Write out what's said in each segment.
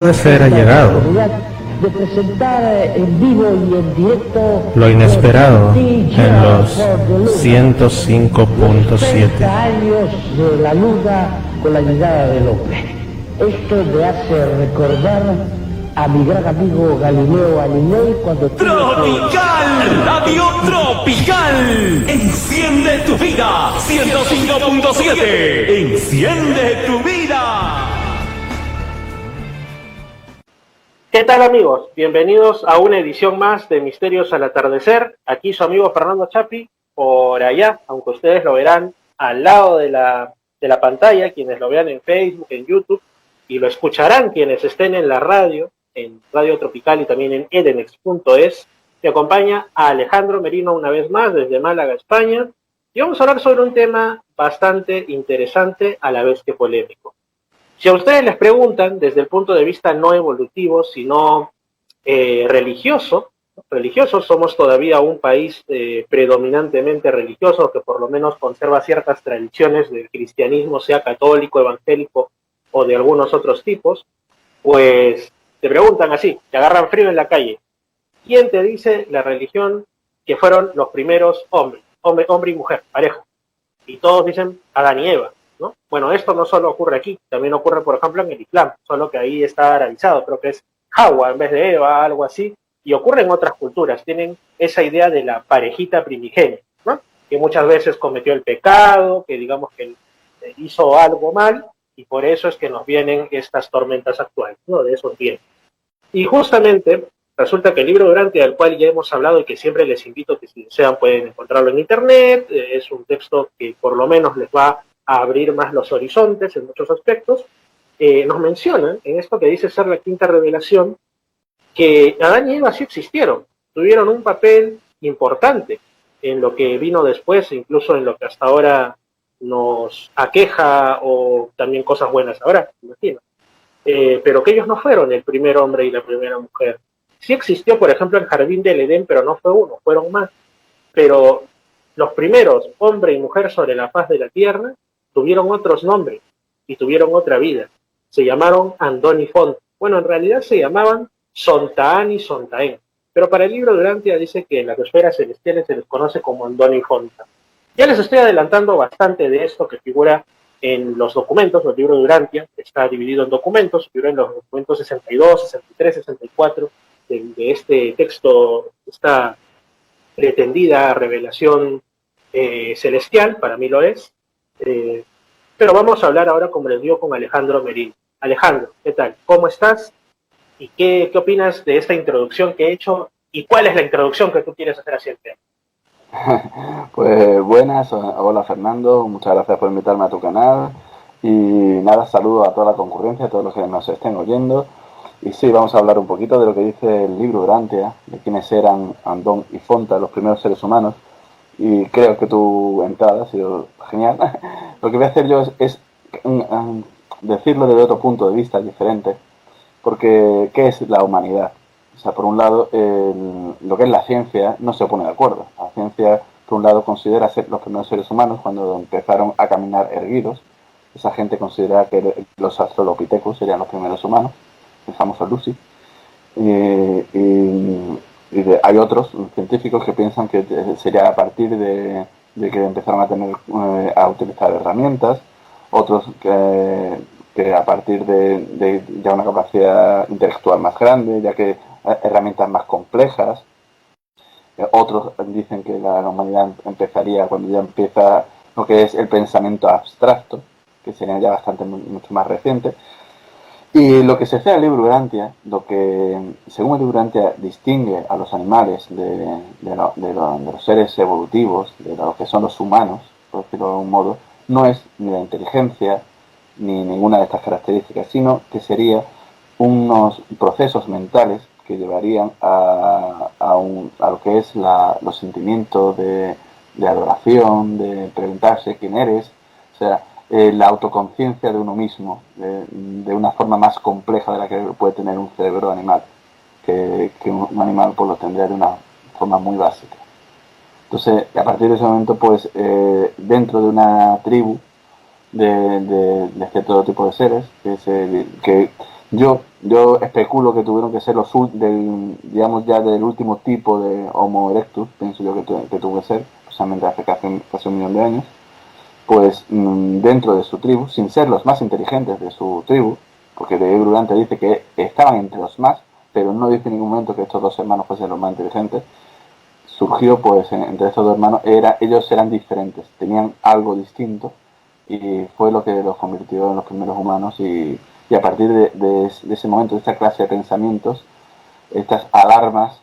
Ser ha llegado. De presentar en vivo y en directo Lo inesperado en los 105.7. años de la lucha con la llegada del hombre. Esto me hace recordar a mi gran amigo Galileo Galilei cuando Tropical, Radio Tropical, enciende tu vida, 105.7, enciende tu vida. ¿Qué tal, amigos? Bienvenidos a una edición más de Misterios al Atardecer. Aquí su amigo Fernando Chapi, por allá, aunque ustedes lo verán al lado de la pantalla, quienes lo vean en Facebook, en YouTube, y lo escucharán quienes estén en la radio, en Radio Tropical y también en edenex.es. Me acompaña a Alejandro Merino una vez más desde Málaga, España, y vamos a hablar sobre un tema bastante interesante a la vez que polémico. Si a ustedes les preguntan desde el punto de vista no evolutivo, sino religioso, somos todavía un país predominantemente religioso, que por lo menos conserva ciertas tradiciones del cristianismo, sea católico, evangélico o de algunos otros tipos, pues te preguntan así, te agarran frío en la calle, ¿quién te dice la religión que fueron los primeros hombres, hombre y mujer, pareja? Y todos dicen Adán y Eva, ¿no? Bueno, esto no solo ocurre aquí, también ocurre, por ejemplo, en el Islam, solo que ahí está arabizado, creo que es Hawa en vez de Eva, algo así, y ocurre en otras culturas, tienen esa idea de la parejita primigenia, ¿no? Que muchas veces cometió el pecado, que digamos que hizo algo mal, y por eso es que nos vienen estas tormentas actuales, ¿no? De esos tiempos. Y justamente resulta que el libro Durantia, del cual ya hemos hablado y que siempre les invito que si desean pueden encontrarlo en internet, es un texto que por lo menos les va a abrir más los horizontes en muchos aspectos, nos menciona en esto que dice ser la quinta revelación que Adán y Eva sí existieron, tuvieron un papel importante en lo que vino después, incluso en lo que hasta ahora nos aqueja o también cosas buenas ahora, imagino. Pero que ellos no fueron el primer hombre y la primera mujer. Sí existió, por ejemplo, el jardín del Edén, pero no fue uno, fueron más. Pero los primeros, hombre y mujer sobre la faz de la tierra, tuvieron otros nombres y tuvieron otra vida. Se llamaron Andón y Font. Bueno, en realidad se llamaban Sontaán y Sontaén. Pero para el libro Durantia dice que en las esferas celestiales se les conoce como Andón y Fonta. Ya les estoy adelantando bastante de esto que figura en los documentos. El libro Durantia está dividido en documentos, figura en los documentos 62, 63, 64 de este texto, esta pretendida revelación celestial, para mí lo es. Pero vamos a hablar ahora, como les digo, con Alejandro Merino. Alejandro, ¿qué tal? ¿Cómo estás? ¿Y qué opinas de esta introducción que he hecho? ¿Y cuál es la introducción que tú quieres hacer hacia el tema? Pues buenas, hola Fernando, muchas gracias por invitarme a tu canal y nada, saludo a toda la concurrencia, a todos los que nos estén oyendo. Y sí, vamos a hablar un poquito de lo que dice el libro Durantia, de quiénes eran Andón y Fonta, los primeros seres humanos, y creo que tu entrada ha sido genial. Lo que voy a hacer yo es decirlo desde otro punto de vista diferente, porque ¿qué es la humanidad? O sea, por un lado, lo que es la ciencia no se pone de acuerdo. La ciencia, por un lado, considera ser los primeros seres humanos cuando empezaron a caminar erguidos. Esa gente considera que los australopithecus serían los primeros humanos, el famoso Lucy. Hay otros científicos que piensan que sería a partir de que empezaron a utilizar herramientas, otros que a partir de ya una capacidad intelectual más grande, ya que herramientas más complejas. Otros dicen que la humanidad empezaría cuando ya empieza lo que es el pensamiento abstracto, que sería ya bastante mucho más reciente. Y lo que se hace al libro Durantia, lo que según el libro Durantia distingue a los animales de los seres evolutivos, de lo que son los humanos, por decirlo de algún modo, no es ni la inteligencia ni ninguna de estas características, sino que sería unos procesos mentales que llevarían a lo que es los sentimientos de adoración, de preguntarse quién eres, o sea, la autoconciencia de uno mismo, de una forma más compleja de la que puede tener un cerebro animal, que un animal pues lo tendría de una forma muy básica. Entonces, a partir de ese momento, pues, dentro de una tribu de cierto tipo de seres, que Yo especulo que tuvieron que ser digamos ya del último tipo de Homo erectus, pienso yo que tuvo que ser, precisamente hace casi 1 millón de años, pues dentro de su tribu, sin ser los más inteligentes de su tribu, porque de Durante dice que estaban entre los más, pero no dice en ningún momento que estos 2 hermanos fuesen los más inteligentes. Surgió pues entre estos 2 hermanos, ellos eran diferentes, tenían algo distinto y fue lo que los convirtió en los primeros humanos y a partir de ese momento, de esta clase de pensamientos, estas alarmas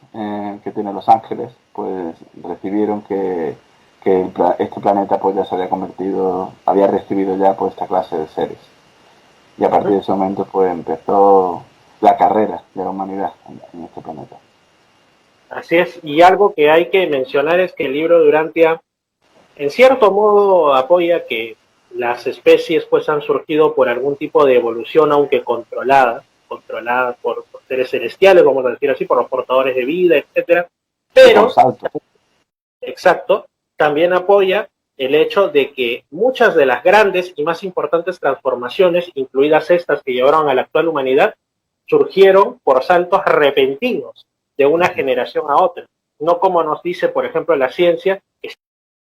que tienen los ángeles, pues recibieron que este planeta pues ya se había recibido ya pues esta clase de seres. Y a partir de ese momento pues empezó la carrera de la humanidad en este planeta. Así es, y algo que hay que mencionar es que el libro de Urantia en cierto modo apoya que las especies pues han surgido por algún tipo de evolución, aunque controlada por seres celestiales, vamos a decir así, por los portadores de vida, etcétera. Pero, exacto, también apoya el hecho de que muchas de las grandes y más importantes transformaciones, incluidas estas que llevaron a la actual humanidad, surgieron por saltos repentinos de una generación a otra. No como nos dice, por ejemplo, la ciencia, que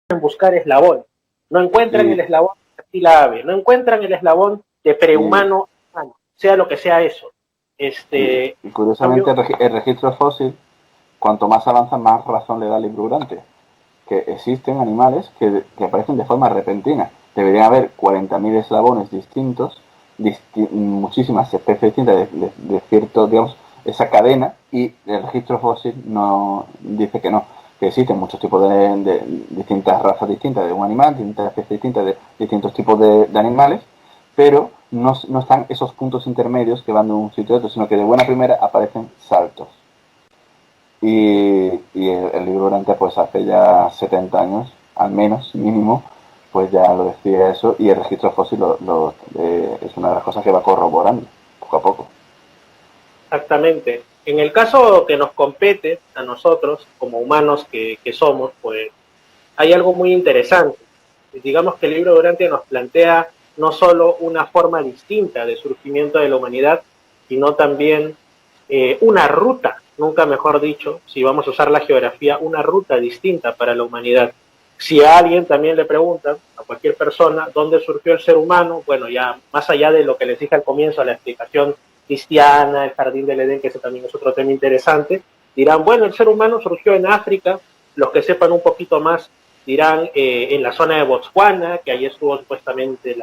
en buscar eslabón. No encuentran el eslabón de reptil ave, no encuentran el eslabón de prehumano, sea lo que sea eso. Y curiosamente el registro fósil, cuanto más avanza, más razón le da al libro Durante, que existen animales que aparecen de forma repentina. Deberían haber 40.000 eslabones distintos, muchísimas especies distintas de cierto, digamos, esa cadena, y el registro fósil no dice que no, que existen muchos tipos de distintas razas distintas de un animal, distintas especies distintas de distintos tipos de animales, pero no están esos puntos intermedios que van de un sitio a otro, sino que de buena primera aparecen saltos. Y el libro Durante, pues hace ya 70 años, al menos, mínimo, pues ya lo decía eso, y el registro fósil es una de las cosas que va corroborando poco a poco. Exactamente. En el caso que nos compete a nosotros, como humanos que somos, pues hay algo muy interesante. Digamos que el libro Durante nos plantea no solo una forma distinta de surgimiento de la humanidad, sino también una ruta, nunca mejor dicho, si vamos a usar la geografía, una ruta distinta para la humanidad. Si a alguien también le preguntan, a cualquier persona, dónde surgió el ser humano, bueno, ya más allá de lo que les dije al comienzo, la explicación cristiana, el jardín del Edén, que ese también es otro tema interesante, dirán, bueno, el ser humano surgió en África. Los que sepan un poquito más dirán en la zona de Botswana, que ahí estuvo supuestamente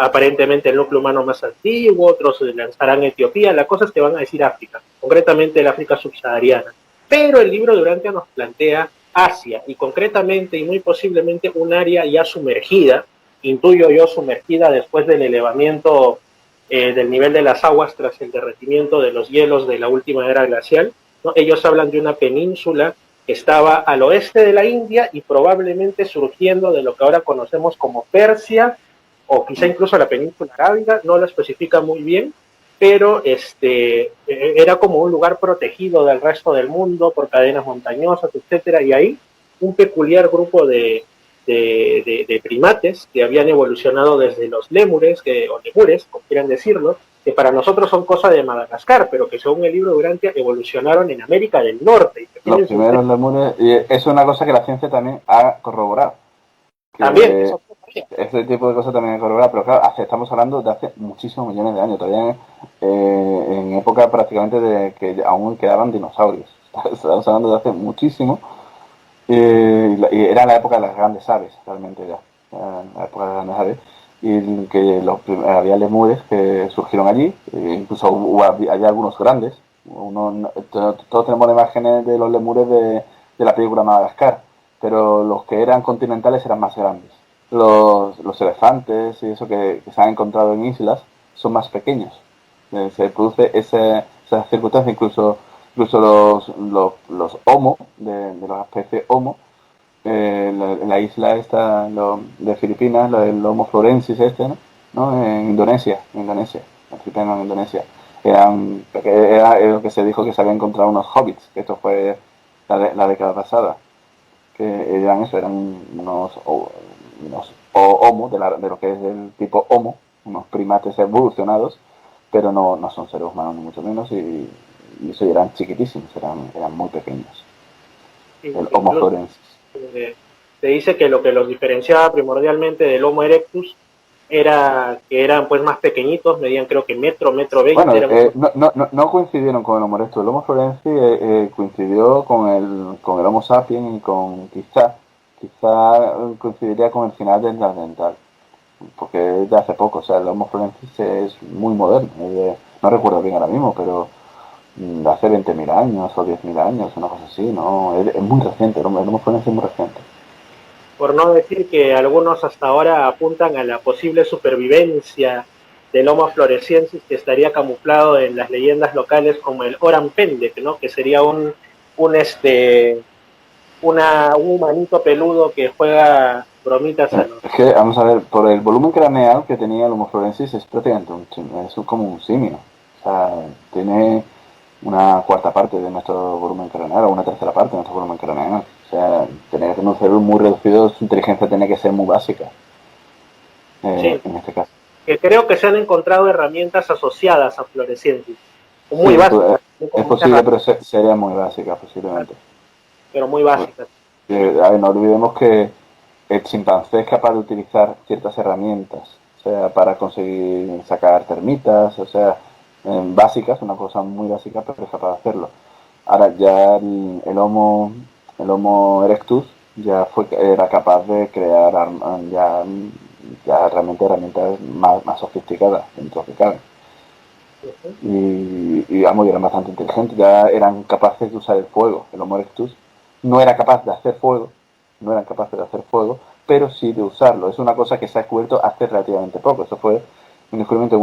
aparentemente el núcleo humano más antiguo, otros lanzarán Etiopía. La cosa es que van a decir África, concretamente el África subsahariana. Pero el libro de Urantia nos plantea Asia, y concretamente y muy posiblemente un área ya sumergida, intuyo yo sumergida después del elevamiento del nivel de las aguas tras el derretimiento de los hielos de la última era glacial, ¿no? Ellos hablan de una península que estaba al oeste de la India y probablemente surgiendo de lo que ahora conocemos como Persia, o quizá incluso la península arábiga, no lo especifica muy bien, pero era como un lugar protegido del resto del mundo por cadenas montañosas, etcétera, y ahí un peculiar grupo de primates que habían evolucionado desde los lémures, o lemures, como quieran decirlo, que para nosotros son cosas de Madagascar, pero que según el libro de Urantia evolucionaron en América del Norte. Los primeros lemures, y es una cosa que la ciencia también ha corroborado. También, este tipo de cosas también ha corroborado, pero claro, estamos hablando de hace muchísimos millones de años, todavía en época prácticamente de que aún quedaban dinosaurios. Estamos hablando de hace muchísimo. Y era la época de las grandes aves, realmente ya. La época de las grandes aves. Y que había lemures que surgieron allí, incluso había algunos grandes. Todos tenemos imágenes de los lemures de la película Madagascar, pero los que eran continentales eran más grandes. Los elefantes y eso que se han encontrado en islas son más pequeños. Se produce esa circunstancia, incluso los homo, de la especie homo, en la isla esta de Filipinas, el Homo florensis ¿no? En Indonesia, en Filipinas, en Indonesia, era lo que se dijo que se habían encontrado unos hobbits, que esto fue la década pasada, que eran unos homo, de lo que es el tipo homo, unos primates evolucionados, pero no son seres humanos ni mucho menos, y eso eran chiquitísimos, eran muy pequeños. El Homo florensis. Se dice que lo que los diferenciaba primordialmente del Homo erectus era que eran pues más pequeñitos, medían creo que metro 20. Bueno, no coincidieron con el Homo erectus. El Homo florensis coincidió con el Homo sapiens y con quizá coincidiría con el final del Neandertal, porque es de hace poco. O sea, el Homo florensis es muy moderno, no recuerdo bien ahora mismo, pero de hace 20.000 años o 10.000 años, una cosa así, ¿no? Es muy reciente, el Homo florensis es muy reciente. Por no decir que algunos hasta ahora apuntan a la posible supervivencia del Homo floresiensis, que estaría camuflado en las leyendas locales como el Oran Pendek, ¿no? Que sería un humanito peludo que juega bromitas a los... Es que, vamos a ver, por el volumen craneal que tenía el Homo florensis es prácticamente como un simio. O sea, tiene una cuarta parte de nuestro volumen craneal o una tercera parte de nuestro volumen craneal. O sea, tenía que tener un cerebro muy reducido, su inteligencia tenía que ser muy básica. Sí, en este caso. que creo que se han encontrado herramientas asociadas a Floresiensis. Muy básicas. Es posible, pero sería muy básica, posiblemente. Pero muy básicas. A ver, no olvidemos que el chimpancé es capaz de utilizar ciertas herramientas, o sea, para conseguir sacar termitas, o sea, básicas, una cosa muy básica, pero es capaz de hacerlo. Ahora ya el Homo erectus ya era capaz de crear ya realmente herramientas más sofisticadas dentro de lo que cabe. Y vamos, eran bastante inteligentes, ya eran capaces de usar el fuego. El Homo erectus no era capaz de hacer fuego, pero sí de usarlo. Es una cosa que se ha descubierto hace relativamente poco. Eso fue un descubrimiento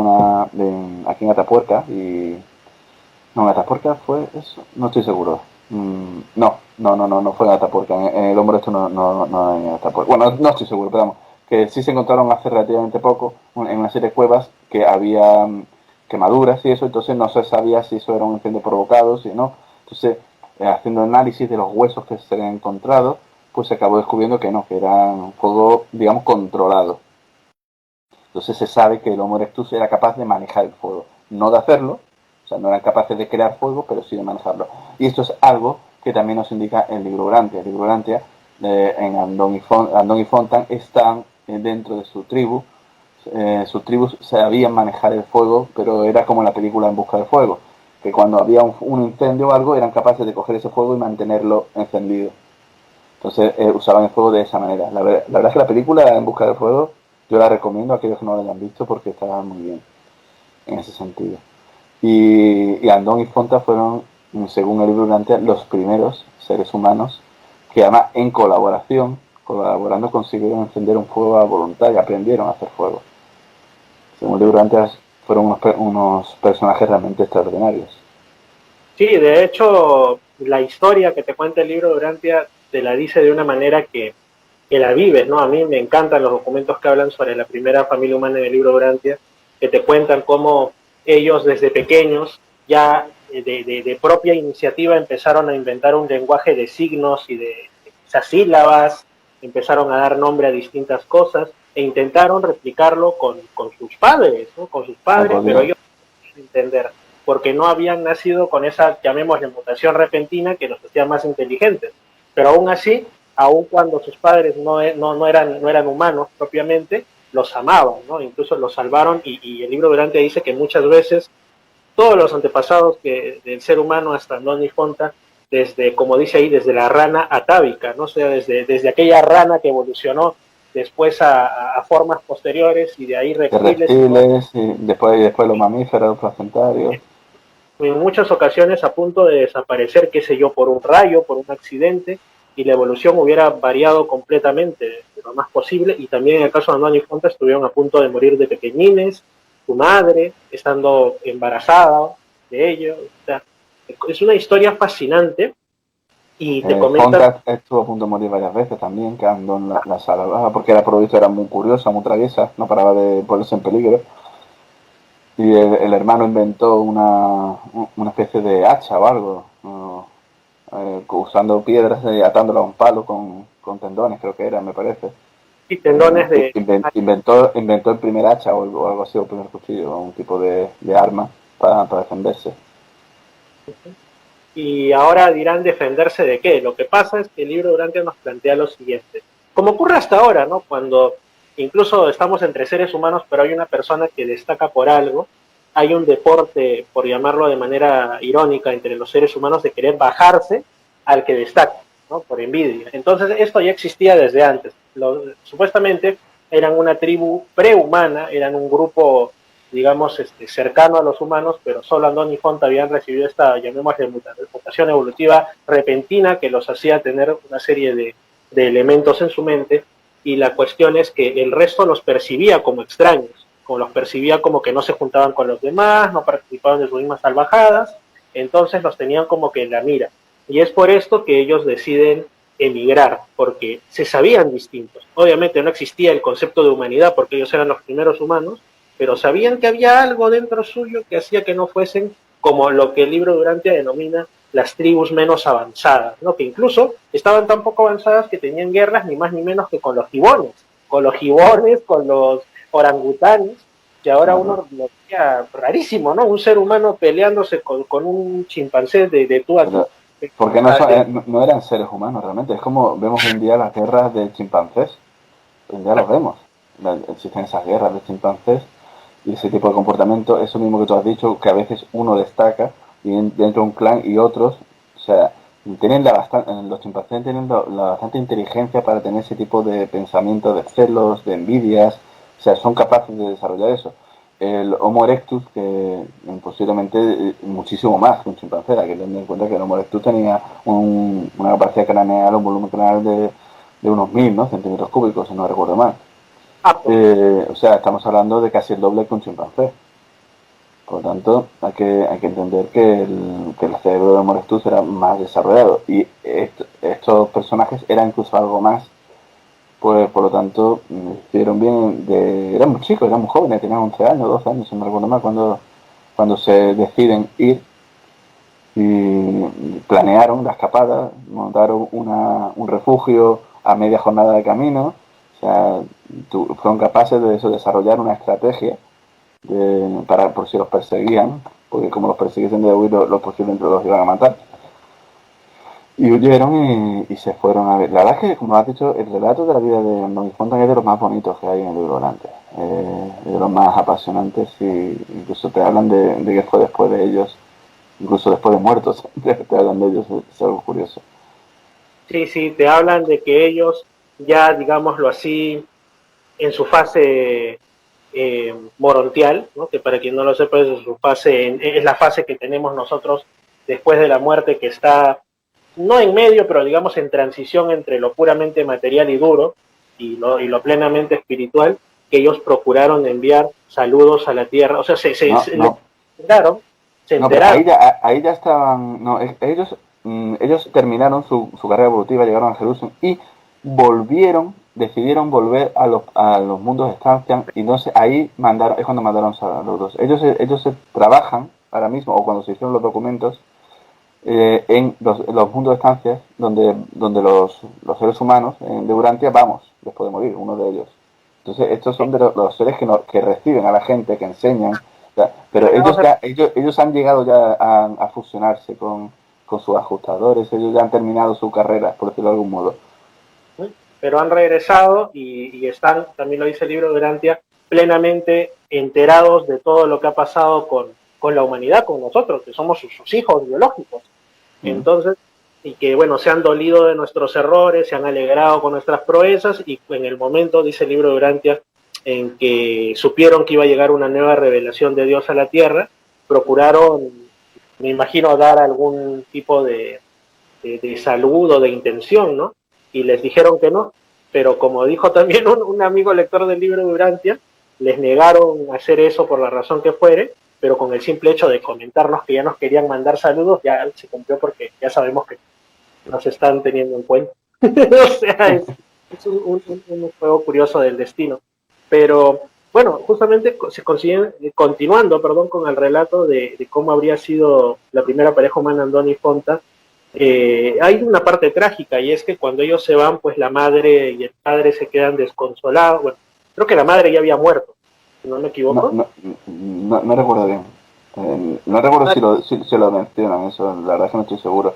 aquí en Atapuerca No, en Atapuerca fue eso, no estoy seguro. No fue en Atapuerca. El Homo erectus no en Atapuerca. Bueno, no estoy seguro, pero vamos, que sí se encontraron hace relativamente poco en una serie de cuevas que había quemaduras y eso, entonces no se sabía si eso era un incendio provocado, si no. Entonces, haciendo análisis de los huesos que se habían encontrado, pues se acabó descubriendo que no, que era un fuego, digamos, controlado. Entonces se sabe que el Homo erectus era capaz de manejar el fuego, no de hacerlo, o sea, no eran capaces de crear fuego, pero sí de manejarlo. Y esto es algo que también nos indica el libro Urantia. El libro Urantia, en Andón y Fontan, están dentro de su tribu. Sus tribus sabían manejar el fuego, pero era como en la película En busca del fuego, que cuando había un incendio o algo, eran capaces de coger ese fuego y mantenerlo encendido. Entonces usaban el fuego de esa manera. La verdad es que la película En busca del fuego, yo la recomiendo a aquellos que no la hayan visto porque está muy bien en ese sentido. Y Andón y Fonta fueron, según el libro Urantia, los primeros seres humanos que además colaborando consiguieron encender un fuego a voluntad y aprendieron a hacer fuego. Según el libro Urantia, fueron unos personajes realmente extraordinarios. Sí, de hecho, la historia que te cuenta el libro de Urantia te la dice de una manera que la vives, ¿no? A mí me encantan los documentos que hablan sobre la primera familia humana en el libro de Urantia, que te cuentan cómo ellos desde pequeños ya de propia iniciativa empezaron a inventar un lenguaje de signos y de esas sílabas, empezaron a dar nombre a distintas cosas e intentaron replicarlo con sus padres, ¿no? Con sus padres, pero ellos no podían entender, porque no habían nacido con esa, llamémosle, mutación repentina que los hacía más inteligentes. Pero aún así, aun cuando sus padres no eran humanos propiamente, los amaban, ¿no? Incluso los salvaron, y el libro de Urantia dice que muchas veces todos los antepasados del ser humano hasta Andón y Fonta, desde, como dice ahí, desde la rana atávica, ¿no? O sea, desde aquella rana que evolucionó después a formas posteriores y de ahí reptiles y después los mamíferos, los placentarios. En muchas ocasiones a punto de desaparecer, qué sé yo, por un rayo, por un accidente, y la evolución hubiera variado completamente de lo más posible, y también en el caso de Andón y Fonta estuvieron a punto de morir de pequeñines, su madre estando embarazada de ellos. O sea, es una historia fascinante, y te comenta... Fonta estuvo a punto de morir varias veces también, que Andón la salvaba, porque era producto, era muy curiosa, muy traviesa, no paraba de ponerse en peligro. Y el hermano inventó una especie de hacha o algo, usando piedras y atándola a un palo con tendones, creo que era, me parece. y tendones de... Inventó el primer hacha o algo así, o el primer cuchillo, un tipo de arma para defenderse. Y ahora dirán defenderse de qué. Lo que pasa es que el libro Durantia nos plantea lo siguiente. Como ocurre hasta ahora, ¿no? Cuando incluso estamos entre seres humanos, pero hay una persona que destaca por algo, hay un deporte, por llamarlo de manera irónica, entre los seres humanos de querer bajarse al que destaca, ¿no? Por envidia. Entonces esto ya existía desde antes. Supuestamente eran una tribu prehumana, eran un grupo, digamos, cercano a los humanos, pero solo Andón y Fonta habían recibido esta, llamémosle, mutación evolutiva repentina que los hacía tener una serie de elementos en su mente, y la cuestión es que el resto los percibía como extraños, como los percibía como que no se juntaban con los demás, no participaban de sus mismas salvajadas, entonces los tenían como que en la mira. Y es por esto que ellos deciden emigrar, porque se sabían distintos. Obviamente no existía el concepto de humanidad porque ellos eran los primeros humanos, pero sabían que había algo dentro suyo que hacía que no fuesen como lo que el libro Durantia denomina las tribus menos avanzadas, ¿no? Que incluso estaban tan poco avanzadas que tenían guerras ni más ni menos que con los gibones, con los orangutanes, que ahora uno lo veía rarísimo, ¿no? Un ser humano peleándose con un chimpancé de tú a tú. Porque no eran seres humanos realmente, es como vemos hoy en día las guerras de chimpancés, hoy en día los vemos, existen esas guerras de chimpancés y ese tipo de comportamiento, eso mismo que tú has dicho, que a veces uno destaca y dentro de un clan y otros, o sea, los chimpancés tienen la bastante inteligencia para tener ese tipo de pensamientos, de celos, de envidias, o sea, son capaces de desarrollar eso. El Homo erectus, que posiblemente muchísimo más que un chimpancé, hay que tener en cuenta que el Homo erectus tenía una capacidad craneal, un volumen craneal de unos 1000, ¿no? Centímetros cúbicos, si no recuerdo mal. O sea, estamos hablando de casi el doble que un chimpancé. Por lo tanto, hay que entender que el cerebro de Homo erectus era más desarrollado y estos personajes eran incluso algo más. Pues por lo tanto, estuvieron bien, eran muy chicos, eran muy jóvenes, tenían 11 años, 12 años, si no recuerdo mal, cuando se deciden ir y planearon la escapada, montaron un refugio a media jornada de camino, o sea, fueron capaces de desarrollar una estrategia por si los perseguían, porque como los persiguiesen de huir, los posiblemente los iban a matar. Y huyeron y se fueron a ver. La verdad es que, como has dicho, el relato de la vida de Andón y Fontaine es de los más bonitos que hay en el libro Durantia. De los más apasionantes, y incluso te hablan de que fue después de ellos, incluso después de muertos, te hablan de ellos, es algo curioso. Sí, te hablan de que ellos ya, digámoslo así, en su fase morontial, ¿no? Que para quien no lo sepa, es su fase, es la fase que tenemos nosotros después de la muerte, que está no en medio, pero digamos en transición entre lo puramente material y duro y lo plenamente espiritual, que ellos procuraron enviar saludos a la tierra, o sea, se enteraron. Ahí ya estaban, ellos terminaron su carrera evolutiva, llegaron a Jerusalén y decidieron volver a los mundos de estancia, y entonces ahí es cuando mandaron saludos. Ellos trabajan ahora mismo, o cuando se hicieron los documentos, en los mundos de estancias donde los seres humanos de Durantia vamos después de morir, uno de ellos. Entonces estos son de los seres que reciben a la gente, que enseñan, o sea, pero ellos han llegado ya a fusionarse con sus ajustadores, ellos ya han terminado su carrera, por decirlo de algún modo. Pero han regresado y están, también lo dice el libro Durantia, plenamente enterados de todo lo que ha pasado con la humanidad, con nosotros, que somos sus hijos biológicos. Entonces, y que bueno, se han dolido de nuestros errores, se han alegrado con nuestras proezas, y en el momento, dice el libro de Durantia, en que supieron que iba a llegar una nueva revelación de Dios a la tierra, procuraron, me imagino, dar algún tipo de saludo, de intención, ¿no? Y les dijeron que no, pero como dijo también un amigo lector del libro de Durantia, les negaron hacer eso por la razón que fuere, pero con el simple hecho de comentarnos que ya nos querían mandar saludos, ya se cumplió, porque ya sabemos que nos están teniendo en cuenta. O sea, es un juego curioso del destino. Pero bueno, justamente se consiguen, continuando con el relato de cómo habría sido la primera pareja humana, Andón y Fonta, hay una parte trágica, y es que cuando ellos se van, pues la madre y el padre se quedan desconsolados. Bueno, creo que la madre ya había muerto, si no me equivoco. No recuerdo bien. No recuerdo si lo mencionan, eso, la verdad es que no estoy seguro.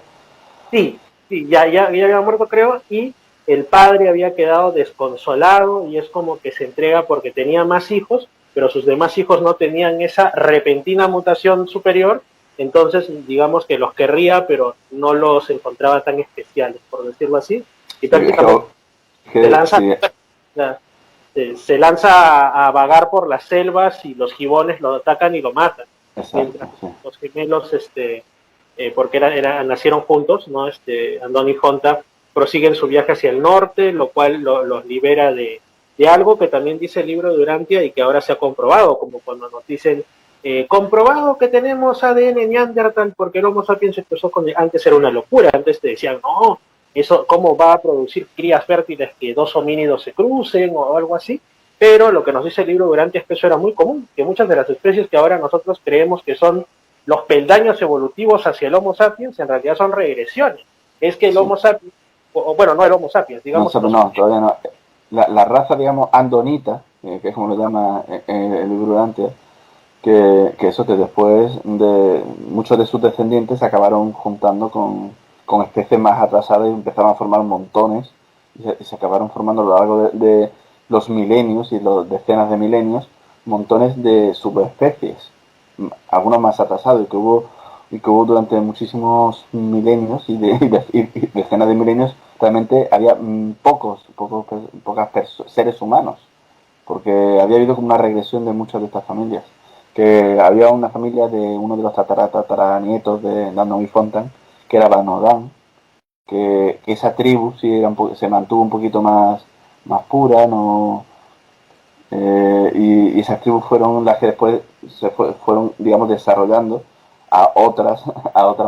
Sí, ya había muerto, creo, y el padre había quedado desconsolado, y es como que se entrega porque tenía más hijos, pero sus demás hijos no tenían esa repentina mutación superior. Entonces digamos que los querría, pero no los encontraba tan especiales, por decirlo así, y prácticamente se lanza, se lanza a vagar por las selvas, y los gibones lo atacan y lo matan. Exacto, mientras los gemelos, porque nacieron juntos, ¿no? Andón y Fonta prosiguen su viaje hacia el norte, lo cual los libera de algo que también dice el libro de Urantia y que ahora se ha comprobado, como cuando nos dicen comprobado que tenemos ADN Neandertal, porque el Homo sapiens empezó antes era una locura, antes te decían, no, eso cómo va a producir crías fértiles que dos homínidos se crucen o algo así. Pero lo que nos dice el libro de Urantia es que eso era muy común, que muchas de las especies que ahora nosotros creemos que son los peldaños evolutivos hacia el Homo sapiens, en realidad son regresiones. Es que el Homo sapiens, bueno, no el Homo sapiens, digamos. No, todavía no. La raza, digamos, andonita, que es como lo llama el libro de Urantia, que eso que después de muchos de sus descendientes se acabaron juntando con especies más atrasadas y empezaron a formar montones, y se acabaron formando a lo largo de los milenios y los decenas de milenios, montones de subespecies, algunos más atrasados, y que hubo durante muchísimos milenios y decenas de milenios. Realmente había pocos seres humanos, porque había habido como una regresión de muchas de estas familias, que había una familia de uno de los tataranietos de Andón y Fontan, que era Banodán, que esa tribu sí se mantuvo un poquito más pura, y esas tribus fueron las que después fueron, digamos, desarrollando a otras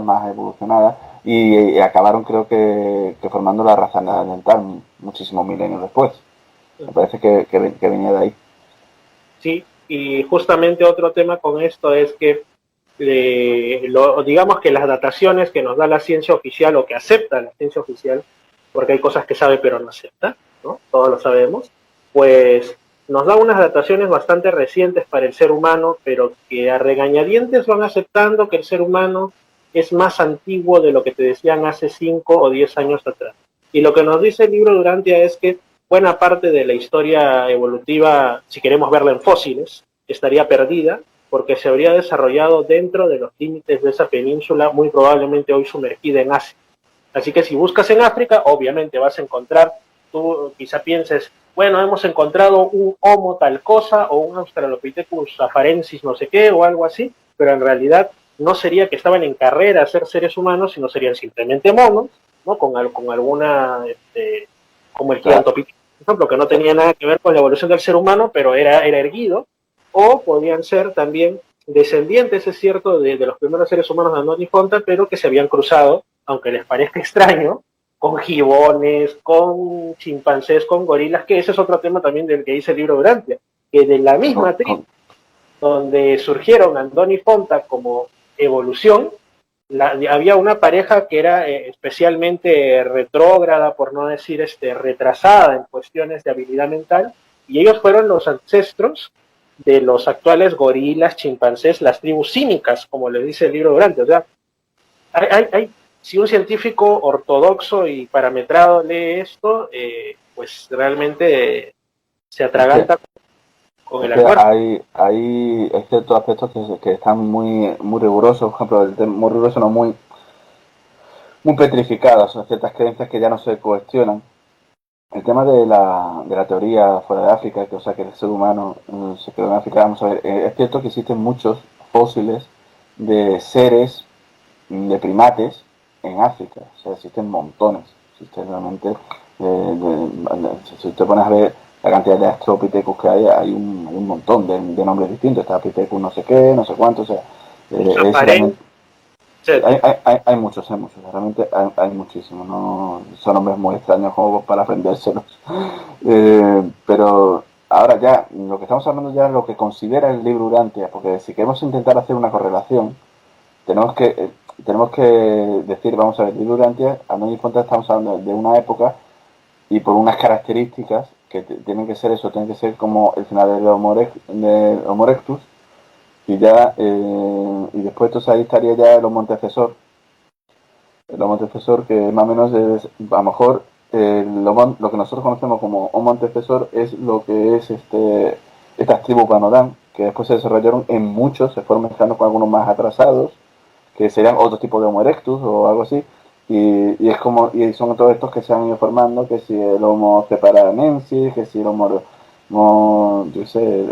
más evolucionadas, y acabaron, creo que formando la raza neandertal muchísimos milenios después. Me parece que venía de ahí. Sí, y justamente otro tema con esto es que digamos que las dataciones que nos da la ciencia oficial, o que acepta la ciencia oficial, porque hay cosas que sabe pero no acepta, ¿no? Todos lo sabemos, pues nos da unas dataciones bastante recientes para el ser humano, pero que a regañadientes van aceptando que el ser humano es más antiguo de lo que te decían hace 5 o 10 años atrás. Y lo que nos dice el libro de Urantia es que buena parte de la historia evolutiva, si queremos verla en fósiles, estaría perdida, porque se habría desarrollado dentro de los límites de esa península, muy probablemente hoy sumergida en Asia. Así que si buscas en África, obviamente vas a encontrar, tú quizá pienses, bueno, hemos encontrado un Homo tal cosa, o un Australopithecus afarensis no sé qué, o algo así, pero en realidad no sería que estaban en carrera a ser seres humanos, sino serían simplemente monos, ¿no? Con alguna, como el Gigantopithecus, por ejemplo, que no tenía nada que ver con la evolución del ser humano, pero era erguido, o podían ser también descendientes, es cierto, de los primeros seres humanos de Andón y Fonta, pero que se habían cruzado, aunque les parezca extraño, con gibones, con chimpancés, con gorilas, que ese es otro tema también del que dice el libro de Urantia, que de la misma tribu donde surgieron Andón y Fonta como evolución, había una pareja que era especialmente retrógrada, por no decir retrasada en cuestiones de habilidad mental, y ellos fueron los ancestros de los actuales gorilas, chimpancés, las tribus cínicas, como le dice el libro de Urantia. O sea, si un científico ortodoxo y parametrado lee esto, pues realmente se atraganta con el acuerdo. Hay ciertos aspectos que están muy rigurosos, por ejemplo, muy rigurosos, no muy petrificados, son ciertas creencias que ya no se cuestionan. El tema de la teoría fuera de África, que o sea que el ser humano se quedó en África, vamos a ver, es cierto que existen muchos fósiles de seres, de primates en África, o sea, existen montones, existen realmente, si te pones a ver la cantidad de Australopithecus que hay un montón de nombres distintos, está Pithecus no sé qué, no sé cuánto, o sea, hay muchos, realmente hay muchísimos, no son nombres muy extraños como para aprendérselos, pero ahora ya, lo que estamos hablando ya es lo que considera el libro Urantia, porque si queremos intentar hacer una correlación, tenemos que, tenemos que decir, vamos a ver, Libro Urantia, Arnold y Fontes estamos hablando de una época y por unas características que tienen que ser eso, tienen que ser como el final del Homo erectus, y ya, y después entonces ahí estaría ya el Homo antecesor. El Homo antecesor que más o menos es, a lo mejor, lo que nosotros conocemos como Homo antecesor es lo que es estas tribus Banodán, que después se desarrollaron en muchos, se fueron mezclando con algunos más atrasados, que serían otro tipo de Homo erectus o algo así, y es como, y son todos estos que se han ido formando, que si el Homo ceparanensis, que si el Homo yo sé,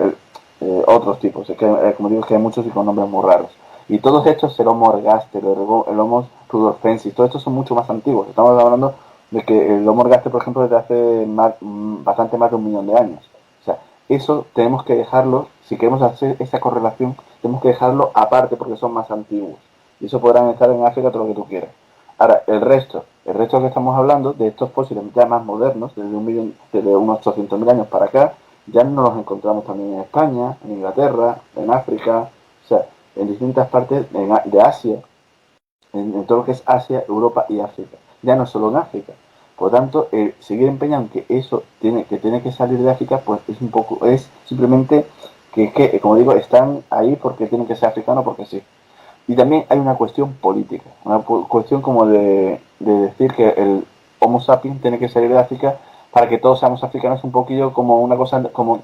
otros tipos, es que como digo, es que hay muchos y con nombres muy raros. Y todos estos, el Homo ergaster, el Homo rudolfensis, todos estos son mucho más antiguos. Estamos hablando de que el Homo ergaster, por ejemplo, desde hace bastante más de 1.000.000 de años. O sea, eso tenemos que dejarlo, si queremos hacer esa correlación, tenemos que dejarlo aparte porque son más antiguos. Y eso podrán estar en África todo lo que tú quieras. Ahora, el resto que estamos hablando, de estos fósiles ya más modernos, desde unos 800.000 años para acá, ya nos los encontramos también en España, en Inglaterra, en África, o sea, en distintas partes de Asia, en todo lo que es Asia, Europa y África. Ya no solo en África. Por lo tanto, seguir empeñando que eso tiene que salir de África, pues es simplemente que, como digo, están ahí porque tienen que ser africanos, porque sí. Y también hay una cuestión política, una cuestión como de decir que el Homo sapiens tiene que salir de África para que todos seamos africanos, un poquillo como una cosa, como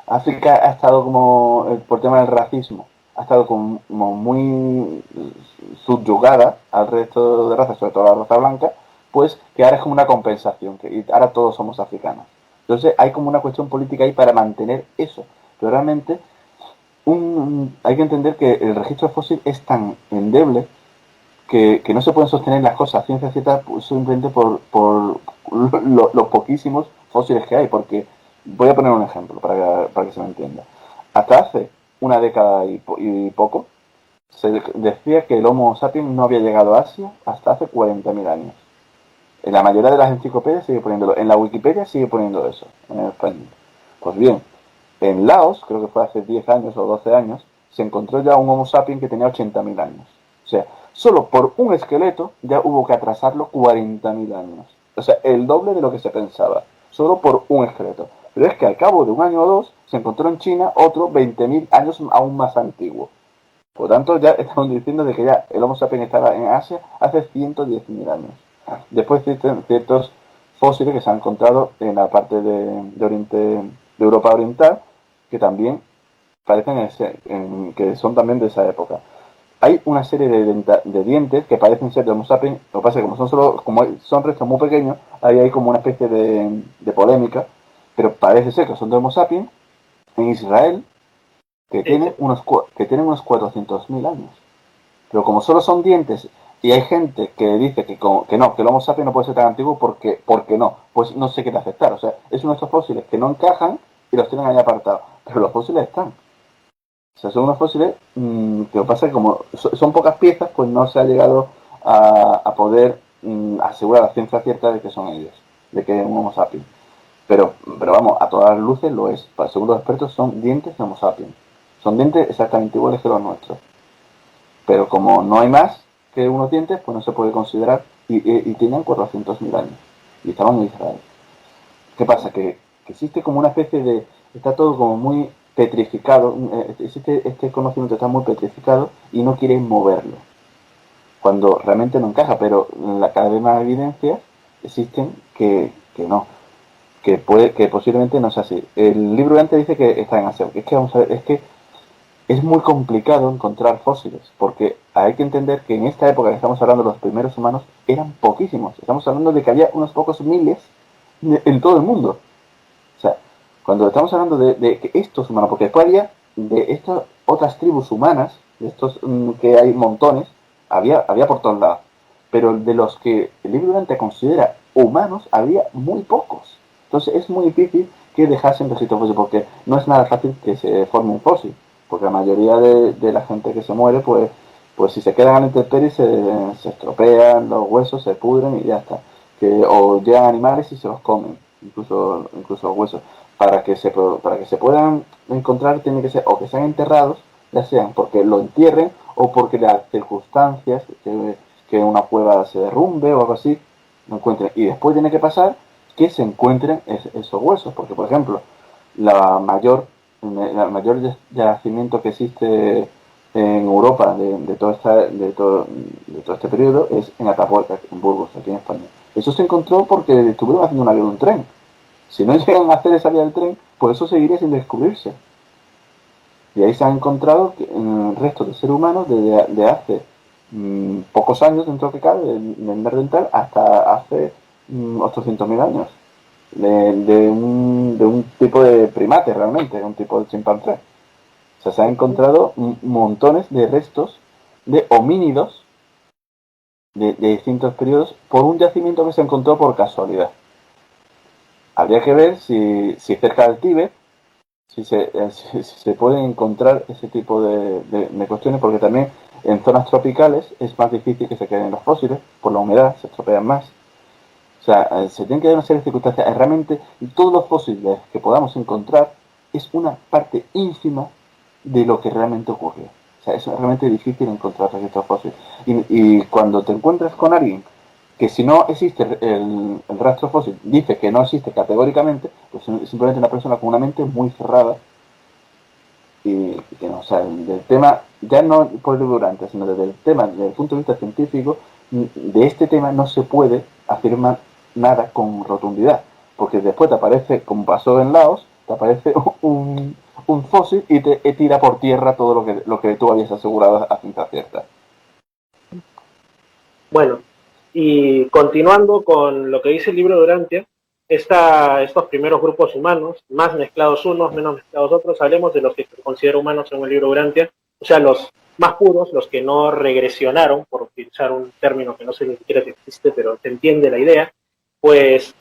África ha estado como, por tema del racismo, ha estado como muy subyugada al resto de razas, sobre todo a la raza blanca, pues que ahora es como una compensación, y ahora todos somos africanos. Entonces hay como una cuestión política ahí para mantener eso, pero realmente hay que entender que el registro fósil es tan endeble que no se pueden sostener las cosas a ciencia cierta simplemente por los poquísimos fósiles que hay, porque voy a poner un ejemplo para que se me entienda. Hasta hace una década y poco se decía que el Homo sapiens no había llegado a Asia hasta hace 40.000 años. En la mayoría de las enciclopedias sigue poniéndolo, en la Wikipedia sigue poniendo eso, en español. Pues bien, en Laos, creo que fue hace 10 años o 12 años, se encontró ya un Homo sapiens que tenía 80.000 años. O sea, solo por un esqueleto ya hubo que atrasarlo 40.000 años. O sea, el doble de lo que se pensaba, solo por un esqueleto. Pero es que al cabo de un año o dos se encontró en China otro 20.000 años aún más antiguo. Por lo tanto, ya estamos diciendo de que ya el Homo sapiens estaba en Asia hace 110.000 años. Después existen ciertos fósiles que se han encontrado en la parte de Oriente, de Europa Oriental, que también parecen que son también de esa época. Hay una serie de dientes que parecen ser de Homo sapiens. Lo que pasa es que como son restos muy pequeños, ahí hay como una especie de polémica, pero parece ser que son de Homo sapiens en Israel, que tienen unos 400.000 años. Pero como solo son dientes, y hay gente que dice que no, que el Homo sapiens no puede ser tan antiguo porque no, pues no se quiere aceptar. O sea, es uno de estos fósiles que no encajan y los tienen ahí apartados. Pero los fósiles están. O sea, son unos fósiles que lo que pasa es que como son pocas piezas, pues no se ha llegado a poder asegurar a ciencia cierta de que son ellos, de que es un Homo sapiens. Pero vamos, a todas las luces lo es. Según los expertos, son dientes de Homo sapiens. Son dientes exactamente iguales que los nuestros. Pero como no hay más que unos dientes, pues no se puede considerar, y tienen 400.000 años. Y estaban en Israel. ¿Qué pasa? Que existe como una especie de... Está todo como muy petrificado, este conocimiento está muy petrificado y no quieren moverlo. Cuando realmente no encaja, pero cada vez más evidencias existen que no. Que posiblemente no sea así. El libro de antes dice que está en Asia. Es que vamos a ver, es que es muy complicado encontrar fósiles, porque hay que entender que en esta época que estamos hablando de los primeros humanos, eran poquísimos. Estamos hablando de que había unos pocos miles en todo el mundo. O sea, cuando estamos hablando de que estos humanos, porque después había de estas otras tribus humanas, de estos que hay montones, había por todos lados. Pero de los que el libro Dante considera humanos, había muy pocos. Entonces es muy difícil que dejasen registro fósil, porque no es nada fácil que se forme un fósil. Porque la mayoría de la gente que se muere, pues si se quedan a la intemperie se estropean, los huesos se pudren y ya está. O llegan animales y se los comen, incluso los huesos. Para que se puedan encontrar, tiene que ser o que sean enterrados, ya sean porque lo entierren o porque las circunstancias, que una cueva se derrumbe o algo así, no encuentren. Y después tiene que pasar que se encuentren esos huesos, porque por ejemplo, el mayor yacimiento que existe en Europa de todo este periodo es en Atapuerca, en Burgos, aquí en España. Eso se encontró porque estuvieron haciendo una vía de un tren. Si no llegan a hacer esa vía del tren, pues eso seguiría sin descubrirse. Y ahí se han encontrado restos de ser humano de hace pocos años, dentro de lo que cabe, del Neandertal, hasta hace 800.000 años. De un tipo de primate realmente, un tipo de chimpancé. O sea, se han encontrado montones de restos de homínidos de distintos periodos por un yacimiento que se encontró por casualidad. Habría que ver si cerca del Tíbet si se pueden encontrar ese tipo de cuestiones, porque también en zonas tropicales es más difícil que se queden los fósiles, por la humedad se estropean más. O sea, se tienen que dar una serie de circunstancias. Realmente, todos los fósiles que podamos encontrar es una parte ínfima de lo que realmente ocurrió. O sea, es realmente difícil encontrar registros fósiles. Y cuando te encuentras con alguien que si no existe el rastro fósil, dice que no existe categóricamente, pues simplemente una persona con una mente muy cerrada y que no, o sea, del tema, ya no por el durante, sino desde el punto de vista científico, de este tema no se puede afirmar nada con rotundidad, porque después te aparece, como pasó en Laos, te aparece un fósil y te tira por tierra todo lo que tú habías asegurado a ciencia cierta. Bueno, y continuando con lo que dice el libro de Urantia, estos primeros grupos humanos, más mezclados unos, menos mezclados otros, hablemos de los que se considera humanos según el libro de Urantia, o sea, los más puros, los que no regresionaron, por utilizar un término que no sé ni siquiera si existe, pero se entiende la idea, pues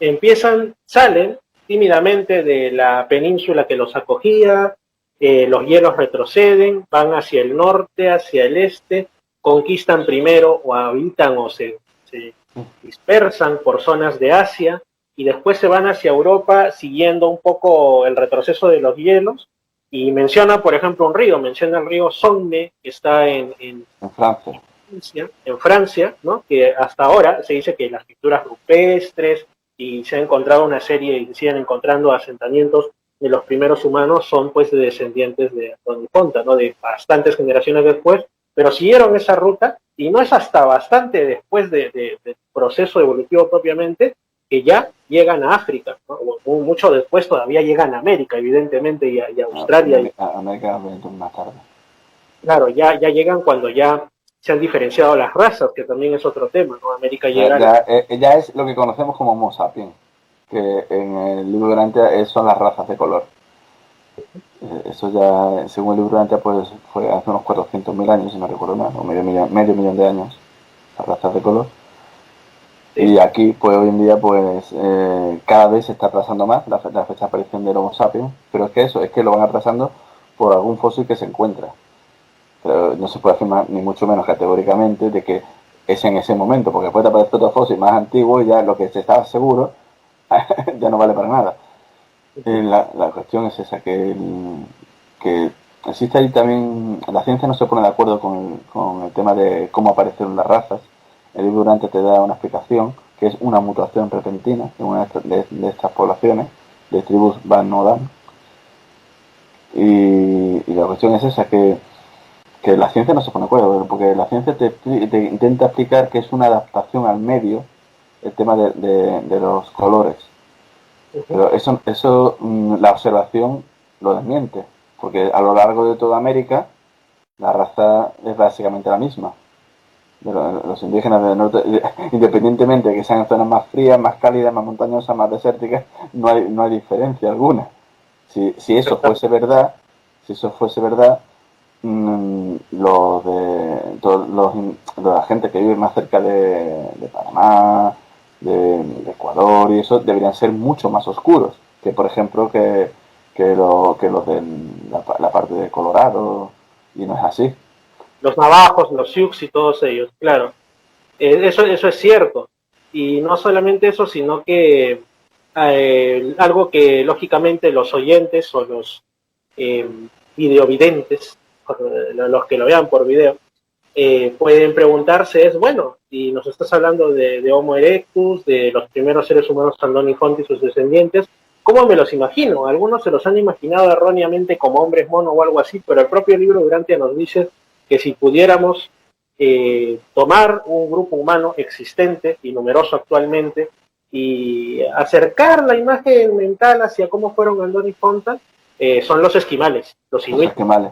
salen tímidamente de la península que los acogía, los hielos retroceden, van hacia el norte, hacia el este, conquistan primero o habitan o se dispersan por zonas de Asia y después se van hacia Europa siguiendo un poco el retroceso de los hielos y menciona, por ejemplo, menciona el río Somme, que está en Francia, ¿no? Que hasta ahora se dice que las pinturas rupestres y se ha encontrado una serie y siguen encontrando asentamientos de los primeros humanos son pues de descendientes de Antón y Ponta, ¿no? De bastantes generaciones después, pero siguieron esa ruta y no es hasta bastante después del proceso evolutivo propiamente que ya llegan a África, ¿no? O mucho después todavía llegan a América, evidentemente, y a Australia. América más tarde. Claro, ya llegan cuando ya se han diferenciado las razas, que también es otro tema, ¿no? América llega... Ya es lo que conocemos como Homo sapiens, que en el libro de Urantia son las razas de color. Eso ya, según el libro de Urantia, pues fue hace unos 400.000 años, si no recuerdo mal, o medio millón de años, las razas de color. Sí. Y aquí, pues hoy en día, pues cada vez se está atrasando más la fecha de aparición del Homo sapiens, pero es que lo van atrasando por algún fósil que se encuentra. Pero no se puede afirmar ni mucho menos categóricamente de que es en ese momento, porque después te aparece otro fósil más antiguo y ya lo que se estaba seguro ya no vale para nada. La cuestión es esa, que existe ahí también, la ciencia no se pone de acuerdo con el tema de cómo aparecieron las razas. El libro Urantia te da una explicación, que es una mutación repentina en una de estas poblaciones, de tribus Van Nodan. Y la cuestión es esa, que la ciencia no se pone de acuerdo, porque la ciencia te intenta explicar que es una adaptación al medio, el tema de los colores. Pero eso la observación lo desmiente, porque a lo largo de toda América la raza es básicamente la misma. Los indígenas del norte, independientemente de que sean zonas más frías, más cálidas, más montañosas, más desérticas, no hay diferencia alguna. Si eso fuese verdad, la gente que vive más cerca de Panamá, de Ecuador y eso, deberían ser mucho más oscuros que, por ejemplo, que los de la parte de Colorado, y no es así. Los navajos, los sioux y todos ellos, claro. Eso es cierto. Y no solamente eso, sino que algo que lógicamente los oyentes o los videovidentes, los que lo vean por video, pueden preguntarse es, bueno, y nos estás hablando de Homo erectus, de los primeros seres humanos Andonifonte y sus descendientes, ¿cómo me los imagino? Algunos se los han imaginado erróneamente como hombres mono o algo así, pero el propio libro Durantia nos dice que si pudiéramos tomar un grupo humano existente y numeroso actualmente y acercar la imagen mental hacia cómo fueron Andonifontas, son los esquimales, los Los inuit. esquimales.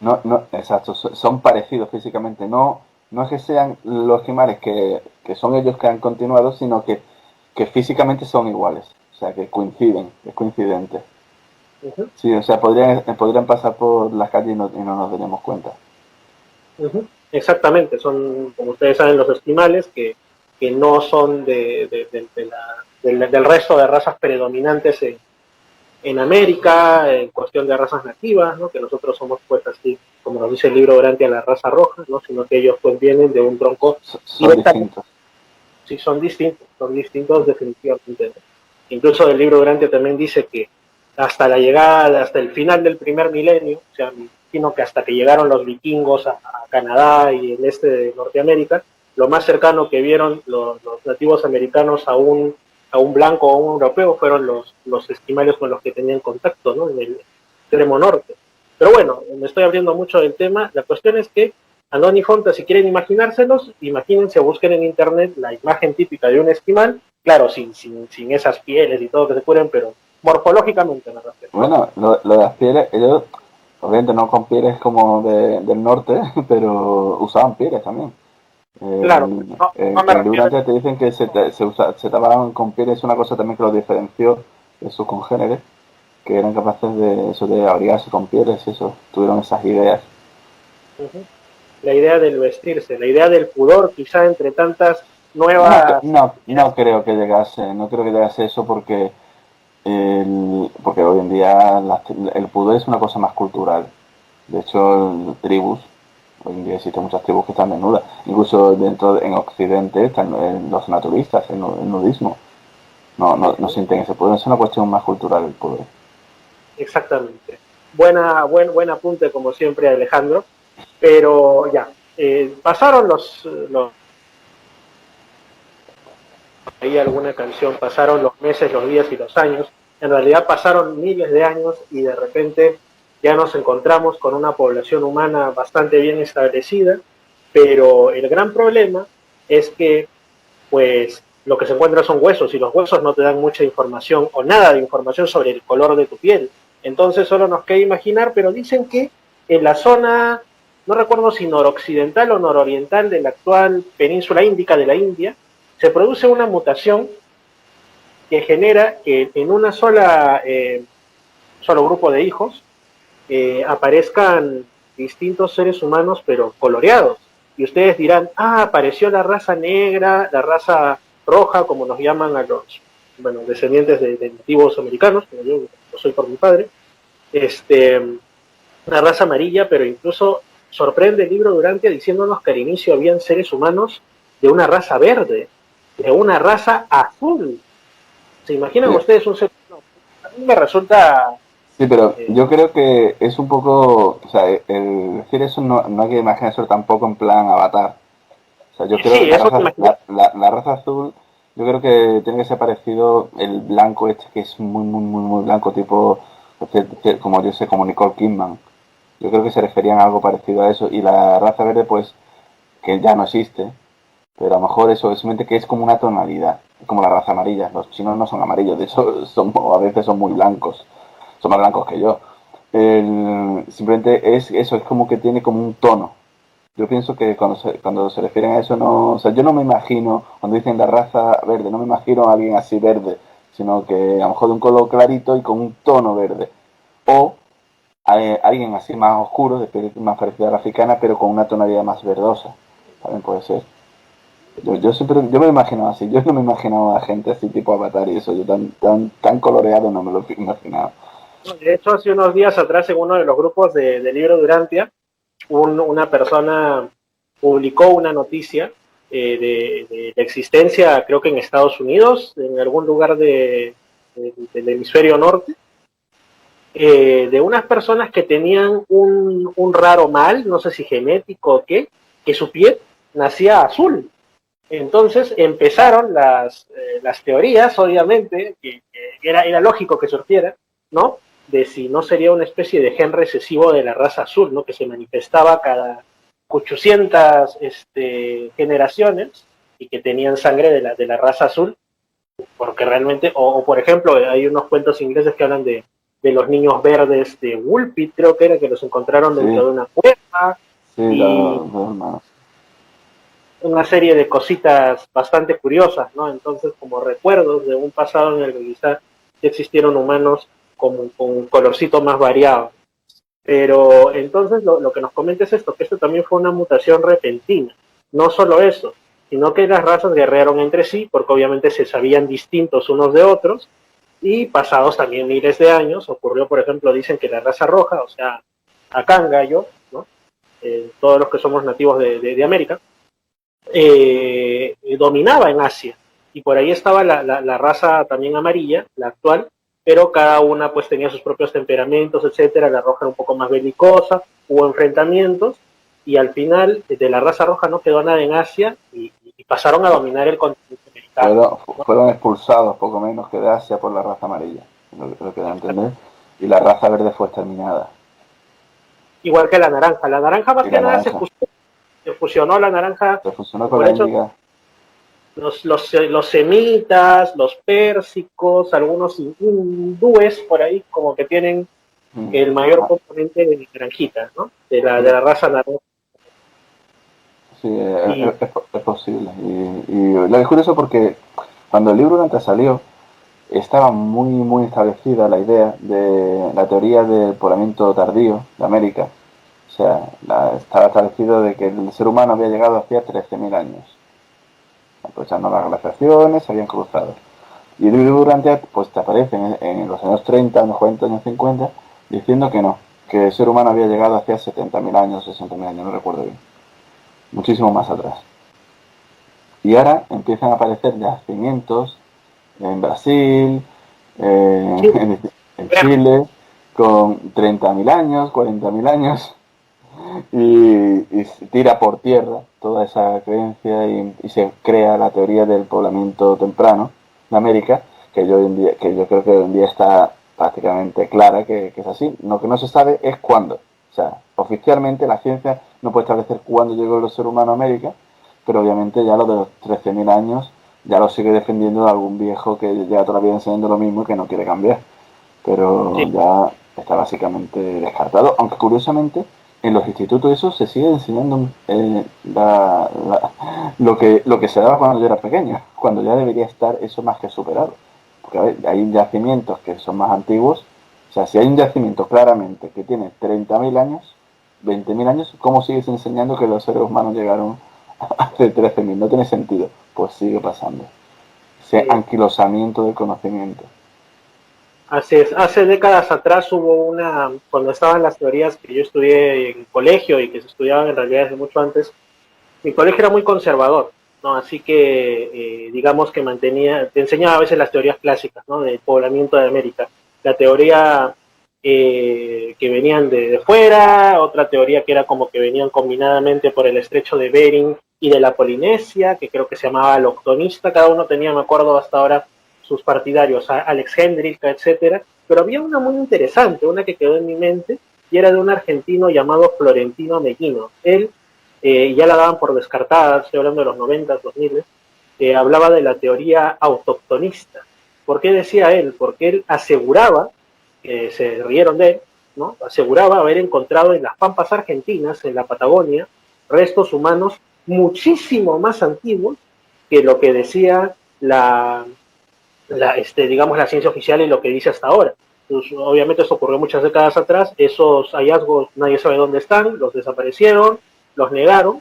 No, no, exacto, son parecidos físicamente. No, no es que sean los esquimales que son ellos que han continuado, sino que físicamente son iguales. O sea, que coinciden, es coincidente. Uh-huh. Sí, o sea, podrían pasar por las calles y no nos daríamos cuenta. Uh-huh. Exactamente, son, como ustedes saben, los esquimales que no son del resto de razas predominantes en América, en cuestión de razas nativas, ¿no? Que nosotros somos, pues, así, como nos dice el libro Durantia, la raza roja, ¿no? Sino que ellos, pues, vienen de un tronco Son distintos. Sí, son distintos definitivamente. Incluso el libro Durantia también dice que hasta la llegada, hasta el final del primer milenio, o sea, sino que hasta que llegaron los vikingos a Canadá y el este de Norteamérica, lo más cercano que vieron los nativos americanos a un blanco o a un europeo fueron los esquimales con los que tenían contacto, ¿no? En el extremo norte. Pero bueno, me estoy abriendo mucho del tema. La cuestión es que Andonifonta, si quieren imaginárselos, imagínense, busquen en internet la imagen típica de un esquimal, claro, sin esas pieles y todo que se cubren, pero morfológicamente me refiero. Bueno, lo de las pieles, ellos, obviamente no con pieles como del norte, pero usaban pieles también. Claro, En Durantia te dicen que se tapaban con pieles, una cosa también que los diferenció de sus congéneres, que eran capaces de abrigarse con pieles y eso, tuvieron esas ideas. Uh-huh. La idea del vestirse, la idea del pudor, quizá entre tantas nuevas... No creo que llegase eso porque hoy en día el pudor es una cosa más cultural. De hecho, tribus, hoy en día existen muchas tribus que están desnudas. Incluso en Occidente están los naturistas, el nudismo. No sienten ese pudor, es una cuestión más cultural el pudor. Exactamente. Buen apunte, como siempre, Alejandro. Pero ya, pasaron ahí alguna canción, pasaron los meses, los días y los años. En realidad pasaron miles de años y de repente ya nos encontramos con una población humana bastante bien establecida, pero el gran problema es que, pues, lo que se encuentra son huesos y los huesos no te dan mucha información o nada de información sobre el color de tu piel. Entonces solo nos queda imaginar, pero dicen que en la zona, no recuerdo si noroccidental o nororiental de la actual península índica de la India, se produce una mutación que genera que en una solo grupo de hijos aparezcan distintos seres humanos pero coloreados. Y ustedes dirán, apareció la raza negra, la raza roja, como nos llaman a los descendientes de nativos americanos, como yo lo soy por mi padre, una raza amarilla, pero incluso sorprende el libro Durantia diciéndonos que al inicio habían seres humanos de una raza verde, de una raza azul. ¿Se imaginan ustedes un ser humano? A mí me resulta... Sí, pero yo creo que es un poco, o sea, el decir eso no hay que imaginarse tampoco en plan Avatar. O sea, yo creo que la raza azul, yo creo que tiene que ser parecido el blanco que es muy blanco, tipo, como yo sé, como Nicole Kidman. Yo creo que se referían a algo parecido a eso. Y la raza verde, pues, que ya no existe, pero a lo mejor eso es simplemente que es como una tonalidad, como la raza amarilla. Los chinos no son amarillos, de hecho, a veces son muy blancos. Son más blancos que yo. Simplemente es eso, es como que tiene como un tono. Yo pienso que cuando se refieren a eso, no, o sea, yo no me imagino, cuando dicen la raza verde, no me imagino a alguien así verde, sino que a lo mejor de un color clarito y con un tono verde. O alguien así más oscuro, de piel más parecida a la africana, pero con una tonalidad más verdosa. También puede ser. Yo me imagino así, yo no me imaginaba a gente así tipo Avatar y eso, yo tan coloreado no me lo imaginaba. De hecho, hace unos días atrás, en uno de los grupos de libro Durantia, una persona publicó una noticia de la existencia, creo que en Estados Unidos, en algún lugar del hemisferio norte, de unas personas que tenían un raro mal, no sé si genético o qué, que su piel nacía azul. Entonces empezaron las teorías, obviamente, que era lógico que surgiera, ¿no? De si no sería una especie de gen recesivo de la raza azul, ¿no? Que se manifestaba cada 800 generaciones y que tenían sangre de la raza azul, porque realmente, o por ejemplo, hay unos cuentos ingleses que hablan de los niños verdes de Woolpit, creo que era, que los encontraron dentro de una cueva, Sí, y los hermanos. una serie de cositas bastante curiosas, ¿no? Entonces, como recuerdos de un pasado en el que quizá existieron humanos con un colorcito más variado. Pero entonces lo que nos comenta es esto, que esto también fue una mutación repentina. No solo eso, sino que las razas guerrearon entre sí, porque obviamente se sabían distintos unos de otros, y pasados también miles de años, ocurrió, por ejemplo, dicen que la raza roja, o sea, Akangayo, ¿no? Todos los que somos nativos de América, dominaba en Asia, y por ahí estaba la raza también amarilla, la actual, pero cada una pues tenía sus propios temperamentos, etcétera. La roja era un poco más belicosa, hubo enfrentamientos, y al final de la raza roja no quedó nada en Asia, y pasaron a dominar el continente americano. Fueron expulsados poco menos que de Asia por la raza amarilla, lo que da a entender, y la raza verde fue exterminada. Igual que la naranja más que nada se fusionó la naranja. Se fusionó con la índiga. Los semitas, los pérsicos, algunos hindúes por ahí, como que tienen el mayor componente de naranjita, ¿no? De la raza naranja. Sí, es posible. Y lo es curioso porque cuando el libro antes salió, estaba muy establecida la idea de la teoría del poblamiento tardío de América. O sea, estaba establecido de que el ser humano había llegado hacía 13.000 años. Aprovechando las glaciaciones, se habían cruzado. Y el libro durante, pues te aparece en los años 30, años 40, años 50, diciendo que no, que el ser humano había llegado hacía 70.000 años, 60.000 años, no recuerdo bien. Muchísimo más atrás. Y ahora empiezan a aparecer yacimientos en Brasil, en Chile, con 30.000 años, 40.000 años, y tira por tierra toda esa creencia y se crea la teoría del poblamiento temprano de América, que yo creo que hoy en día está prácticamente clara que es así. Lo que no se sabe es cuándo. O sea, oficialmente la ciencia no puede establecer cuándo llegó el ser humano a América, pero obviamente ya lo de los 13.000 años ya lo sigue defendiendo algún viejo que lleva toda la vida enseñando lo mismo y que no quiere cambiar. Pero sí, ya está básicamente descartado, aunque curiosamente en los institutos eso se sigue enseñando lo que se daba cuando yo era pequeño, cuando ya debería estar eso más que superado. Porque a ver, hay yacimientos que son más antiguos. O sea, si hay un yacimiento claramente que tiene 30.000 años, 20.000 años, ¿cómo sigues enseñando que los seres humanos llegaron hace 13.000? No tiene sentido. Pues sigue pasando. Ese anquilosamiento del conocimiento. Hace décadas atrás hubo cuando estaban las teorías que yo estudié en colegio y que se estudiaban en realidad desde mucho antes, mi colegio era muy conservador, ¿no? Así que digamos que te enseñaba a veces las teorías clásicas, ¿no? Del poblamiento de América. La teoría que venían de fuera, otra teoría que era como que venían combinadamente por el estrecho de Bering y de la Polinesia, que creo que se llamaba loctonista, cada uno tenía, me acuerdo hasta ahora, sus partidarios, Alex Hendricks, etcétera, pero había una muy interesante, una que quedó en mi mente, y era de un argentino llamado Florentino Meguino. Él, ya la daban por descartada, estoy hablando de los 90, 2000, hablaba de la teoría autoctonista. ¿Por qué decía él? Porque él aseguraba, se rieron de él, ¿no? Aseguraba haber encontrado en las pampas argentinas, en la Patagonia, restos humanos muchísimo más antiguos que lo que decía digamos la ciencia oficial y lo que dice hasta ahora. Pues, obviamente esto ocurrió muchas décadas atrás, esos hallazgos nadie sabe dónde están, los desaparecieron, los negaron,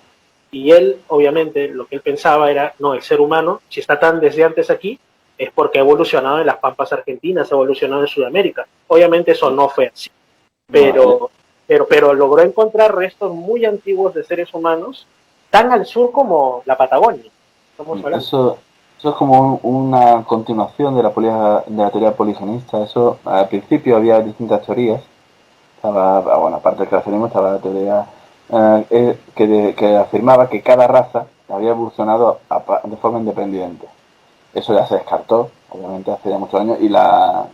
y él, obviamente, lo que él pensaba era, no, el ser humano, si está tan desde antes aquí, es porque ha evolucionado en las pampas argentinas, ha evolucionado en Sudamérica. Obviamente eso no fue así, pero logró encontrar restos muy antiguos de seres humanos, tan al sur como la Patagonia. Eso es como una continuación de la teoría poligenista. Eso, al principio había distintas teorías. Aparte del creacionismo, estaba la teoría que afirmaba que cada raza había evolucionado de forma independiente. Eso ya se descartó, obviamente, hace ya muchos años, y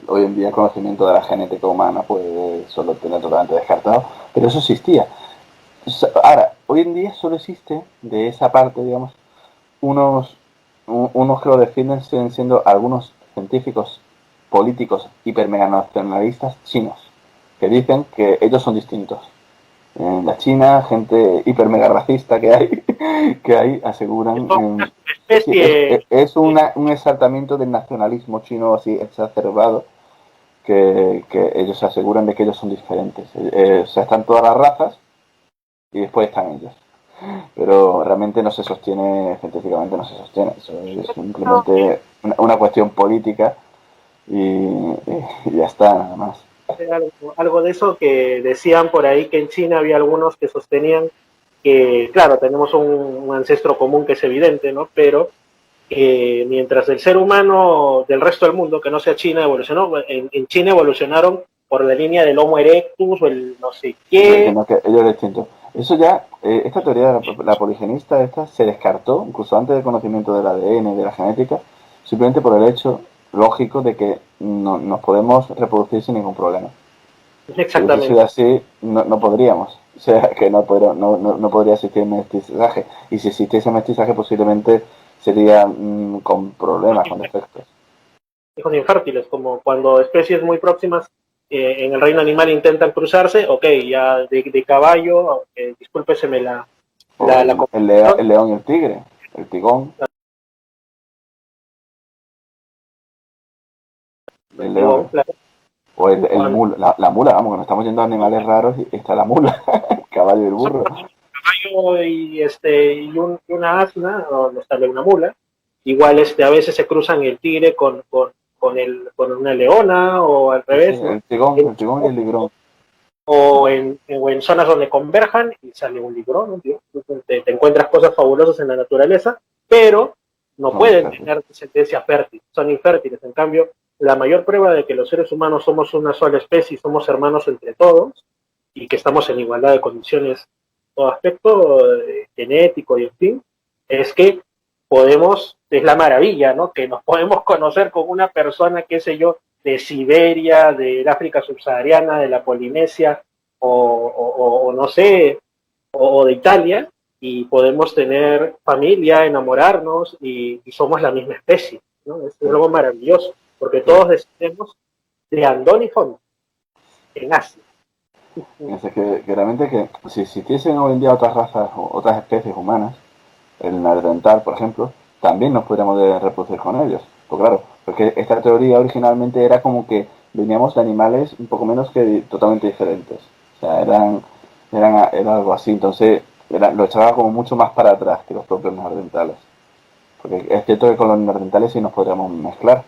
hoy en día el conocimiento de la genética humana pues eso lo tiene totalmente descartado, pero eso existía. Ahora, hoy en día solo existe de esa parte, digamos, unos que lo defienden siguen siendo algunos científicos políticos hipermeganacionalistas chinos, que dicen que ellos son distintos. En la China, gente hiper mega racista que hay aseguran es un exaltamiento del nacionalismo chino así exacerbado que ellos aseguran de que ellos son diferentes. O sea, están todas las razas y después están ellos. Pero realmente no se sostiene, científicamente no se sostiene. Eso es simplemente una cuestión política y ya está, nada más. Algo de eso que decían por ahí que en China había algunos que sostenían que, claro, tenemos un ancestro común que es evidente, ¿no? Pero mientras el ser humano del resto del mundo, que no sea China, evolucionó, en China evolucionaron por la línea del Homo erectus o el no sé qué. Que ellos es distinto. Eso ya, esta teoría de la poligenista esta se descartó, incluso antes del conocimiento del ADN, de la genética, simplemente por el hecho lógico de que nos podemos reproducir sin ningún problema. Exactamente. Si fuera así, no podríamos. O sea, que no podría existir mestizaje. Y si existiese mestizaje, posiblemente sería con problemas, con defectos. Hijos infértiles, como cuando especies muy próximas en el reino animal intentan cruzarse, ok, ya de caballo, discúlpeseme el león y el tigre, el tigón. El león. Claro. O el mula, la mula, vamos, que nos estamos yendo a animales raros y está la mula, el caballo y el burro. Caballo y una asna, o no está una mula. Igual a veces se cruzan el tigre con una leona, o al revés. Sí, el tigón y el ligrón. O en zonas donde converjan y sale un ligrón, ¿no? Te encuentras cosas fabulosas en la naturaleza, pero no pueden tener descendencia fértil, son infértiles. En cambio, la mayor prueba de que los seres humanos somos una sola especie y somos hermanos entre todos, y que estamos en igualdad de condiciones en todo aspecto genético y en fin, es que es la maravilla, ¿no? Que nos podemos conocer con una persona, qué sé yo, de Siberia, del África subsahariana, de la Polinesia, o no sé, o de Italia, y podemos tener familia, enamorarnos, y somos la misma especie, ¿no? Es algo maravilloso, porque todos descendemos de Andón y Fondo, en Asia. Que realmente que si existiesen hoy en día otras razas o otras especies humanas, el neandertal, por ejemplo, también nos podríamos reproducir con ellos. Pues claro, porque esta teoría originalmente era como que veníamos de animales un poco menos que totalmente diferentes. O sea, era algo así. Entonces lo echaba como mucho más para atrás que los propios neandertales. Porque es cierto que con los neandertales sí nos podríamos mezclar,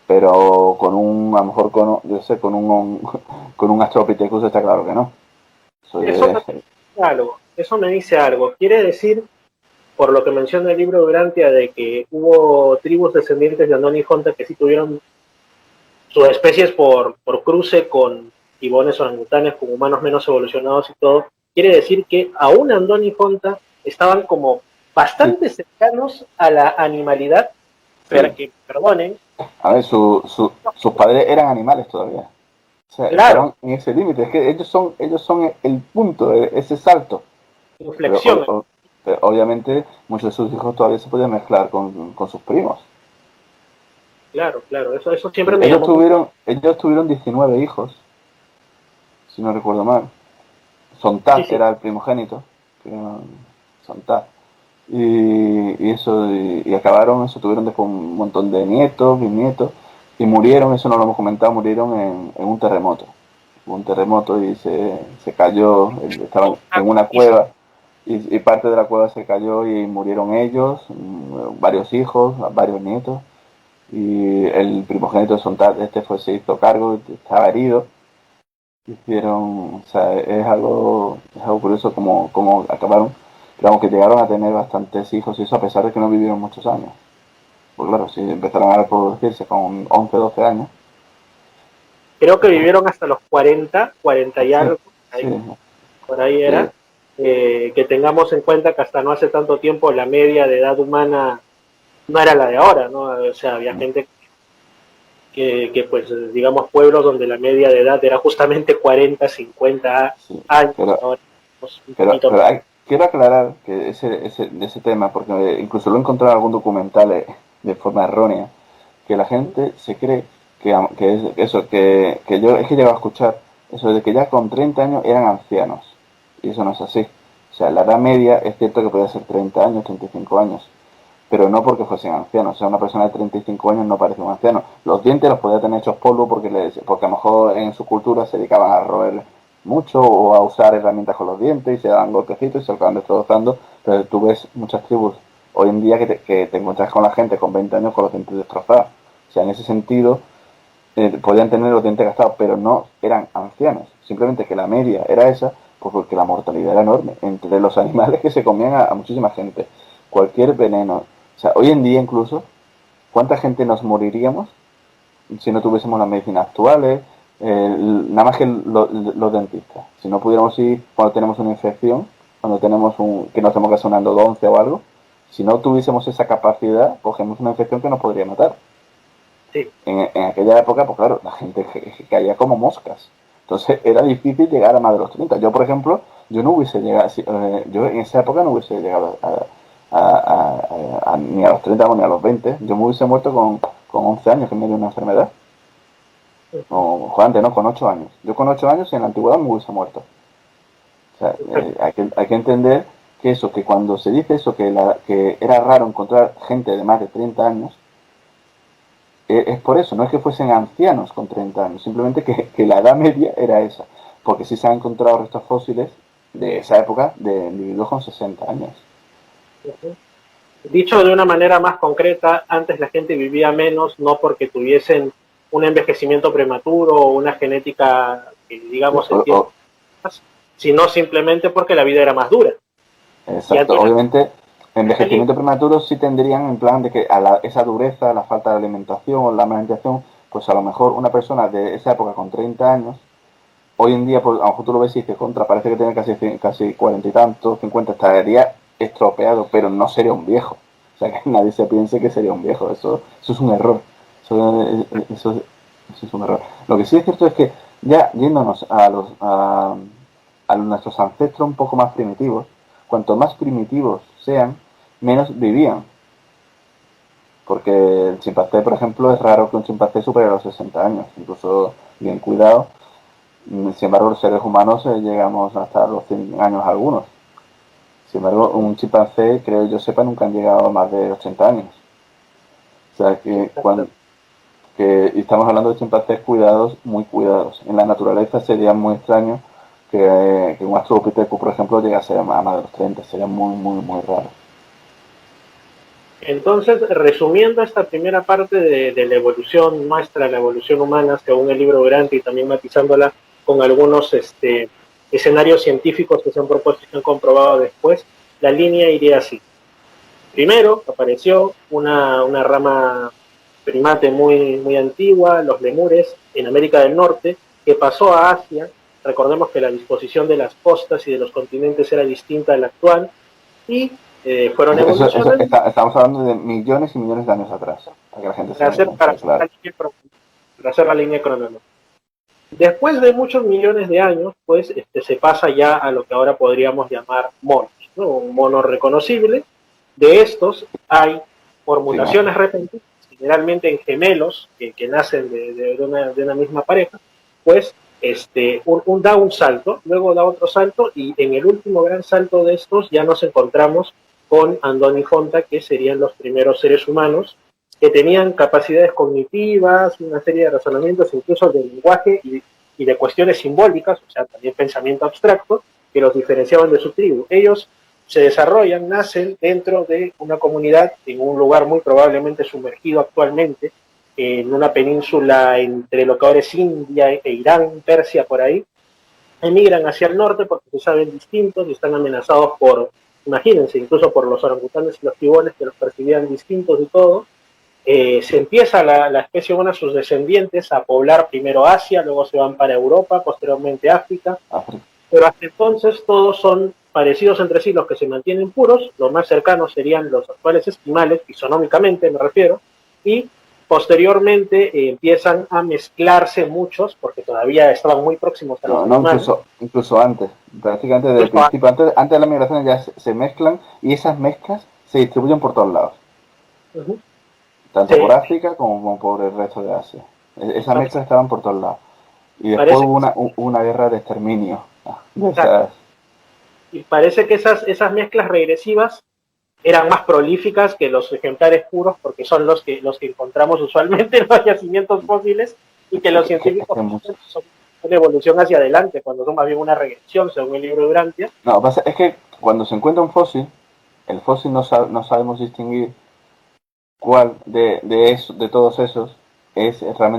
pero a lo mejor con un Australopithecus está claro que no. Eso me dice algo. Quiere decir, por lo que menciona el libro de Urantia, de que hubo tribus descendientes de Andón y Honta que sí tuvieron sus especies por cruce con gibones orangutanes, con humanos menos evolucionados y todo. Quiere decir que aún Andón y Honta estaban como bastante cercanos a la animalidad, pero que, perdonen. A ver, sus padres eran animales todavía. O sea, claro. En ese límite. Es que ellos son el punto, ese salto. Inflexión. Pero obviamente muchos de sus hijos todavía se podían mezclar con sus primos. Claro, eso siempre me llamó. Ellos tuvieron 19 hijos, si no recuerdo mal. Sontag, que era el primogénito, Sontag. Y acabaron, tuvieron después un montón de nietos, bisnietos, y murieron, eso no lo hemos comentado, murieron en un terremoto. Hubo un terremoto y se cayó, estaban en una cueva. Y parte de la cueva se cayó y murieron ellos, varios hijos, varios nietos. Y el primogénito de Sontag, se hizo cargo, estaba herido. Hicieron, o sea, es algo curioso como acabaron, digamos que llegaron a tener bastantes hijos y eso a pesar de que no vivieron muchos años. Pues claro, si empezaron a reproducirse con 11, 12 años. Creo que vivieron hasta los 40 y algo, sí. Por ahí era. que tengamos en cuenta que hasta no hace tanto tiempo la media de edad humana no era la de ahora, ¿no? O sea, había gente que pues, digamos, pueblos donde la media de edad era justamente 40, 50 Sí, años. pero, Ahora, pues, un pero, poquito pero quiero aclarar que de ese tema, porque incluso lo he encontrado en algún documental de forma errónea, que la gente se cree que es eso, que yo es que llego a escuchar eso de que ya con 30 años eran ancianos. Y eso no es así. O sea, la edad media es cierto que podía ser 30 años, 35 años, pero no porque fuesen ancianos. O sea, una persona de 35 años no parece un anciano. Los dientes los podía tener hechos polvo porque a lo mejor en su cultura se dedicaban a roer mucho o a usar herramientas con los dientes y se daban golpecitos y se acaban destrozando. Pero tú ves muchas tribus hoy en día que te encuentras con la gente con 20 años con los dientes destrozados. O sea, en ese sentido, podían tener los dientes gastados, pero no eran ancianos. Simplemente que la media era esa, pues porque la mortalidad era enorme. Entre los animales que se comían a muchísima gente. Cualquier veneno. O sea, hoy en día incluso, ¿cuánta gente nos moriríamos si no tuviésemos las medicinas actuales? Nada más que los dentistas. Si no pudiéramos ir cuando tenemos una infección, cuando tenemos que nos tenemos que hacer una endodoncia o algo, si no tuviésemos esa capacidad, cogemos una infección que nos podría matar. Sí. En aquella época, pues claro, la gente caía como moscas. Entonces era difícil llegar a más de los 30. Yo, por ejemplo, yo no hubiese llegado, yo en esa época no hubiese llegado ni a los 30 ni a los 20. Yo me hubiese muerto con 11 años que me dio una enfermedad. O antes, ¿no? Con 8 años. Yo con 8 años en la antigüedad me hubiese muerto. O sea, hay que entender que eso, que cuando se dice eso, que era raro encontrar gente de más de 30 años, es por eso, no es que fuesen ancianos con 30 años, simplemente que la edad media era esa, porque sí se han encontrado restos fósiles de esa época de individuos con 60 años. Dicho de una manera más concreta, antes la gente vivía menos, no porque tuviesen un envejecimiento prematuro o una genética, digamos, sino simplemente porque la vida era más dura. Exacto, obviamente envejecimiento prematuro sí tendrían en plan de que esa dureza, la falta de alimentación o la alimentación, pues a lo mejor una persona de esa época con 30 años, hoy en día, pues, a lo mejor tú lo ves y dices, parece que tiene casi 40 y tantos, 50, estaría estropeado, pero no sería un viejo. O sea, que nadie se piense que sería un viejo, eso es un error. Eso es un error. Lo que sí es cierto es que ya yéndonos a nuestros ancestros un poco más primitivos, cuanto más primitivos sean, menos vivían. Porque el chimpancé, por ejemplo, es raro que un chimpancé supere los 60 años, incluso bien cuidado. Sin embargo, los seres humanos llegamos hasta los 100 años algunos. Sin embargo, un chimpancé, creo yo sepa, nunca han llegado a más de 80 años. O sea, y estamos hablando de chimpancés cuidados, muy cuidados. En la naturaleza sería muy extraño que un Australopithecus, por ejemplo, llegase a más de los 30. Sería muy, muy, muy raro. Entonces, resumiendo esta primera parte de la evolución nuestra, la evolución humana, según el libro Grant, y también matizándola con algunos escenarios científicos que se han propuesto y se han comprobado después, la línea iría así. Primero apareció una rama primate muy, muy antigua, los lemures, en América del Norte, que pasó a Asia. Recordemos que la disposición de las costas y de los continentes era distinta a la actual, y fueron evolucionando. Estamos hablando de millones y millones de años atrás, para que la gente para hacer la línea cronológica. Después de muchos millones de años, pues se pasa ya a lo que ahora podríamos llamar monos, ¿no? Un mono reconocible. De estos hay, por mutaciones repentinas, generalmente en gemelos que nacen de una misma pareja, pues da un salto, luego da otro salto, y en el último gran salto de estos ya nos encontramos con Andoni Fonta, que serían los primeros seres humanos que tenían capacidades cognitivas, una serie de razonamientos, incluso de lenguaje y de cuestiones simbólicas, o sea, también pensamiento abstracto, que los diferenciaban de su tribu. Ellos se desarrollan, nacen dentro de una comunidad en un lugar muy probablemente sumergido actualmente, en una península entre lo que ahora es India e Irán, Persia, por ahí. Emigran hacia el norte porque se saben distintos y están amenazados por, imagínense, incluso por los orangutanes y los tibones que los percibían distintos y todo. Se empieza la especie humana, sus descendientes, a poblar primero Asia, luego se van para Europa, posteriormente África. pero hasta entonces todos son parecidos entre sí, los que se mantienen puros, los más cercanos serían los actuales esquimales, fisonómicamente me refiero, y posteriormente empiezan a mezclarse muchos, porque todavía estaban muy próximos a los esquimales. Incluso antes, prácticamente desde el principio, antes de las migraciones ya se mezclan y esas mezclas se distribuyen por todos lados. Uh-huh. Tanto por África como por el resto de Asia. Esas mezclas estaban por todos lados. Y después hubo una guerra de exterminio. Y parece que esas mezclas regresivas eran más prolíficas que los ejemplares puros, porque son los que encontramos usualmente en los yacimientos fósiles, y que los científicos son una evolución hacia adelante, cuando son más bien una regresión, según el libro de Durantia. No, es que cuando se encuentra un fósil, el fósil no sabemos distinguir cuál de todos esos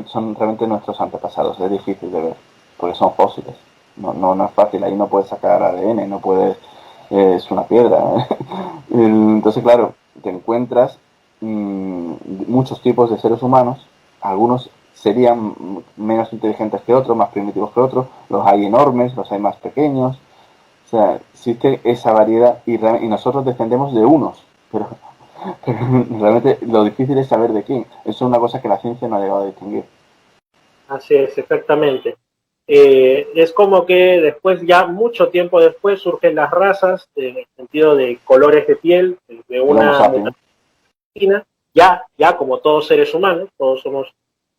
son realmente nuestros antepasados. Es difícil de ver, porque son fósiles. No es fácil, ahí no puedes sacar ADN, no puedes, es una piedra. Entonces, claro, te encuentras muchos tipos de seres humanos, algunos serían menos inteligentes que otros, más primitivos que otros, los hay enormes, los hay más pequeños, o sea, existe esa variedad y nosotros defendemos de unos, pero realmente lo difícil es saber de quién. Eso es una cosa que la ciencia no ha llegado a distinguir. Así es, exactamente. Es como que después, ya mucho tiempo después, surgen las razas en el sentido de colores de piel, de una medicina, ya como todos seres humanos, todos somos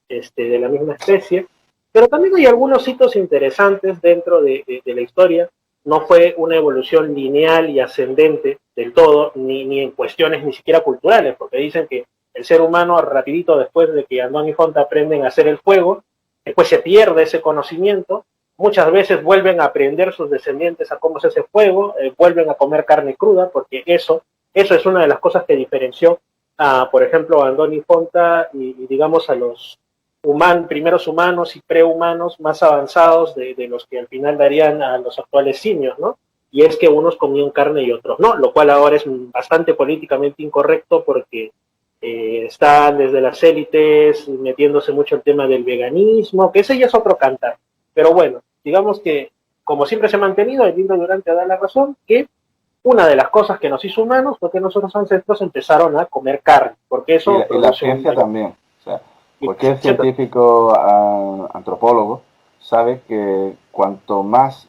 de la misma especie, pero también hay algunos hitos interesantes dentro de la historia. No fue una evolución lineal y ascendente del todo, ni en cuestiones ni siquiera culturales, porque dicen que el ser humano, rapidito después de que Andón y Fonta aprenden a hacer el fuego, después se pierde ese conocimiento, muchas veces vuelven a aprender sus descendientes a cómo se hace fuego, vuelven a comer carne cruda, porque eso es una de las cosas que diferenció por ejemplo, a Andón y Fonta y digamos a los primeros humanos y prehumanos más avanzados de los que al final darían a los actuales simios, ¿no? Y es que unos comían carne y otros no, lo cual ahora es bastante políticamente incorrecto porque están desde las élites metiéndose mucho el tema del veganismo, que ese ya es otro cantar. Pero bueno, digamos que como siempre se ha mantenido, el libro Durante da la razón, que una de las cosas que nos hizo humanos fue que nuestros ancestros empezaron a comer carne, porque eso... Y la ciencia también. O sea, cualquier científico antropólogo sabe que cuanto más